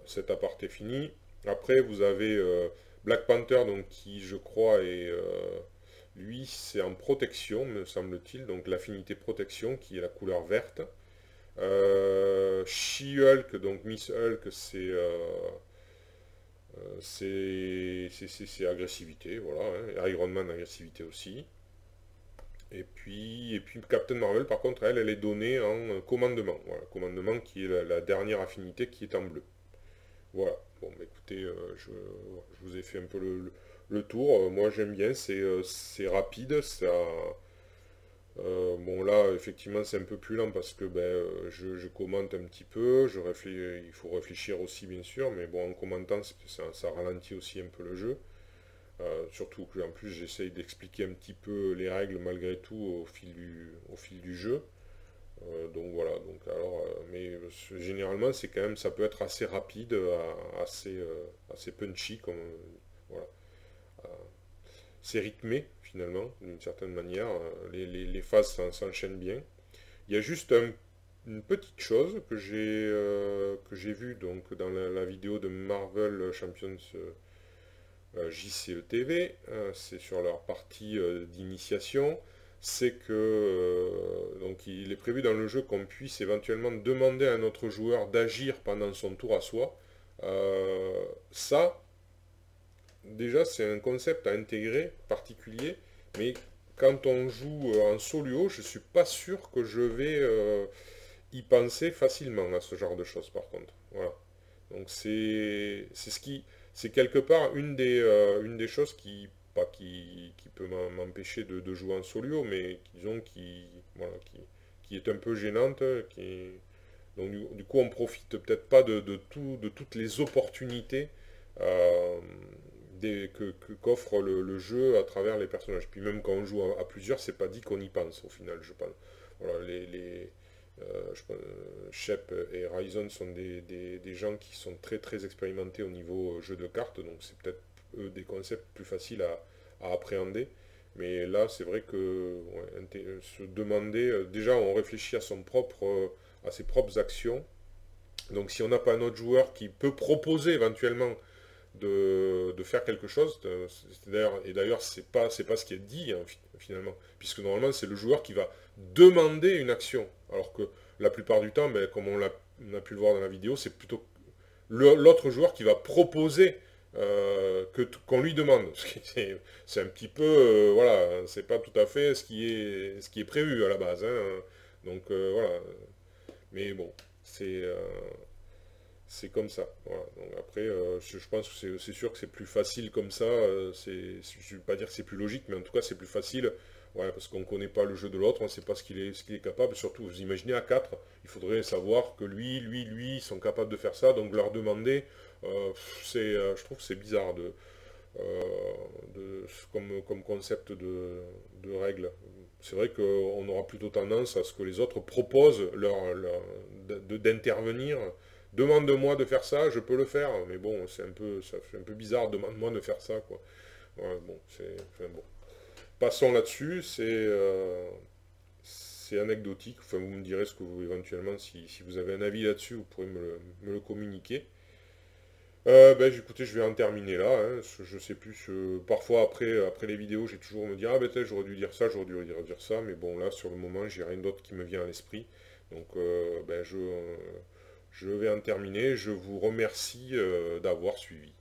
Cet aparté fini. Après, vous avez Black Panther, donc, qui, je crois, lui, c'est en protection, me semble-t-il. Donc, l'affinité protection, qui est la couleur verte. She-Hulk, donc Miss Hulk, c'est agressivité, voilà. Hein. Iron Man, agressivité aussi. Et puis Captain Marvel, par contre, elle est donnée en commandement. Voilà, commandement qui est la dernière affinité qui est en bleu. Voilà. Bon, bah, écoutez, je vous ai fait un peu le tour. Moi, j'aime bien, c'est rapide. Bon, là, effectivement, c'est un peu plus lent parce que ben, je commente un petit peu. Il faut réfléchir aussi, bien sûr. Mais bon, en commentant, ça ralentit aussi un peu le jeu. Surtout qu'en plus j'essaye d'expliquer un petit peu les règles malgré tout au fil du jeu. Donc voilà, donc alors, mais généralement ça peut être assez rapide, assez punchy, comme voilà. c'est rythmé, finalement, d'une certaine manière. Les phases s'enchaînent bien. Il y a juste une petite chose que j'ai vue donc, dans la vidéo de Marvel Champions JCE TV, c'est sur leur partie d'initiation, c'est que donc il est prévu dans le jeu qu'on puisse éventuellement demander à notre joueur d'agir pendant son tour à soi. Ça, déjà, c'est un concept à intégrer particulier, mais quand on joue en solo, je suis pas sûr que je vais y penser facilement à ce genre de choses, par contre. Voilà. Donc c'est ce qui c'est quelque part une des choses qui pas qui peut m'empêcher de jouer en solo, mais disons voilà, qui est un peu gênante, donc du coup on profite peut-être pas de toutes les opportunités euh, qu'offre le jeu à travers les personnages. Puis même quand on joue à plusieurs, c'est pas dit qu'on y pense au final, je pense. Voilà, Shep et Ryzen sont des gens qui sont très très expérimentés au niveau jeu de cartes, donc c'est peut-être eux des concepts plus faciles à appréhender. Mais là, c'est vrai que ouais, se demander, déjà on réfléchit à ses propres actions. Donc si on n'a pas un autre joueur qui peut proposer éventuellement de faire quelque chose. Et d'ailleurs, c'est pas ce qui est dit hein, finalement, puisque normalement c'est le joueur qui va demander une action, alors que la plupart du temps, ben, comme on a pu le voir dans la vidéo, c'est plutôt l'autre joueur qui va proposer qu'on lui demande. C'est un petit peu, voilà, c'est pas tout à fait ce qui est prévu à la base. Hein. Donc voilà, mais bon, c'est comme ça. Voilà. Donc après, je pense que c'est sûr que c'est plus facile comme ça. Je ne vais pas dire que c'est plus logique, mais en tout cas c'est plus facile. Ouais, parce qu'on ne connaît pas le jeu de l'autre, on ne sait pas ce qu'il est capable. Surtout, vous imaginez à 4, il faudrait savoir que lui, sont capables de faire ça. Donc leur demander, je trouve que c'est bizarre euh, comme concept de règle. C'est vrai qu'on aura plutôt tendance à ce que les autres proposent d'intervenir. Demande-moi de faire ça, je peux le faire, mais bon, ça fait un peu bizarre, demande-moi de faire ça, quoi. Ouais, bon, enfin, bon. Passons là-dessus, c'est anecdotique, enfin, vous me direz ce que vous, éventuellement, si vous avez un avis là-dessus, vous pourrez me le communiquer. Ben, écoutez, je vais en terminer là. Hein. Je sais plus. Parfois, après les vidéos, j'ai toujours me dire, ah ben j'aurais dû dire ça, j'aurais dû dire ça. Mais bon, là, sur le moment, j'ai rien d'autre qui me vient à l'esprit. Donc, je vais en terminer. Je vous remercie d'avoir suivi.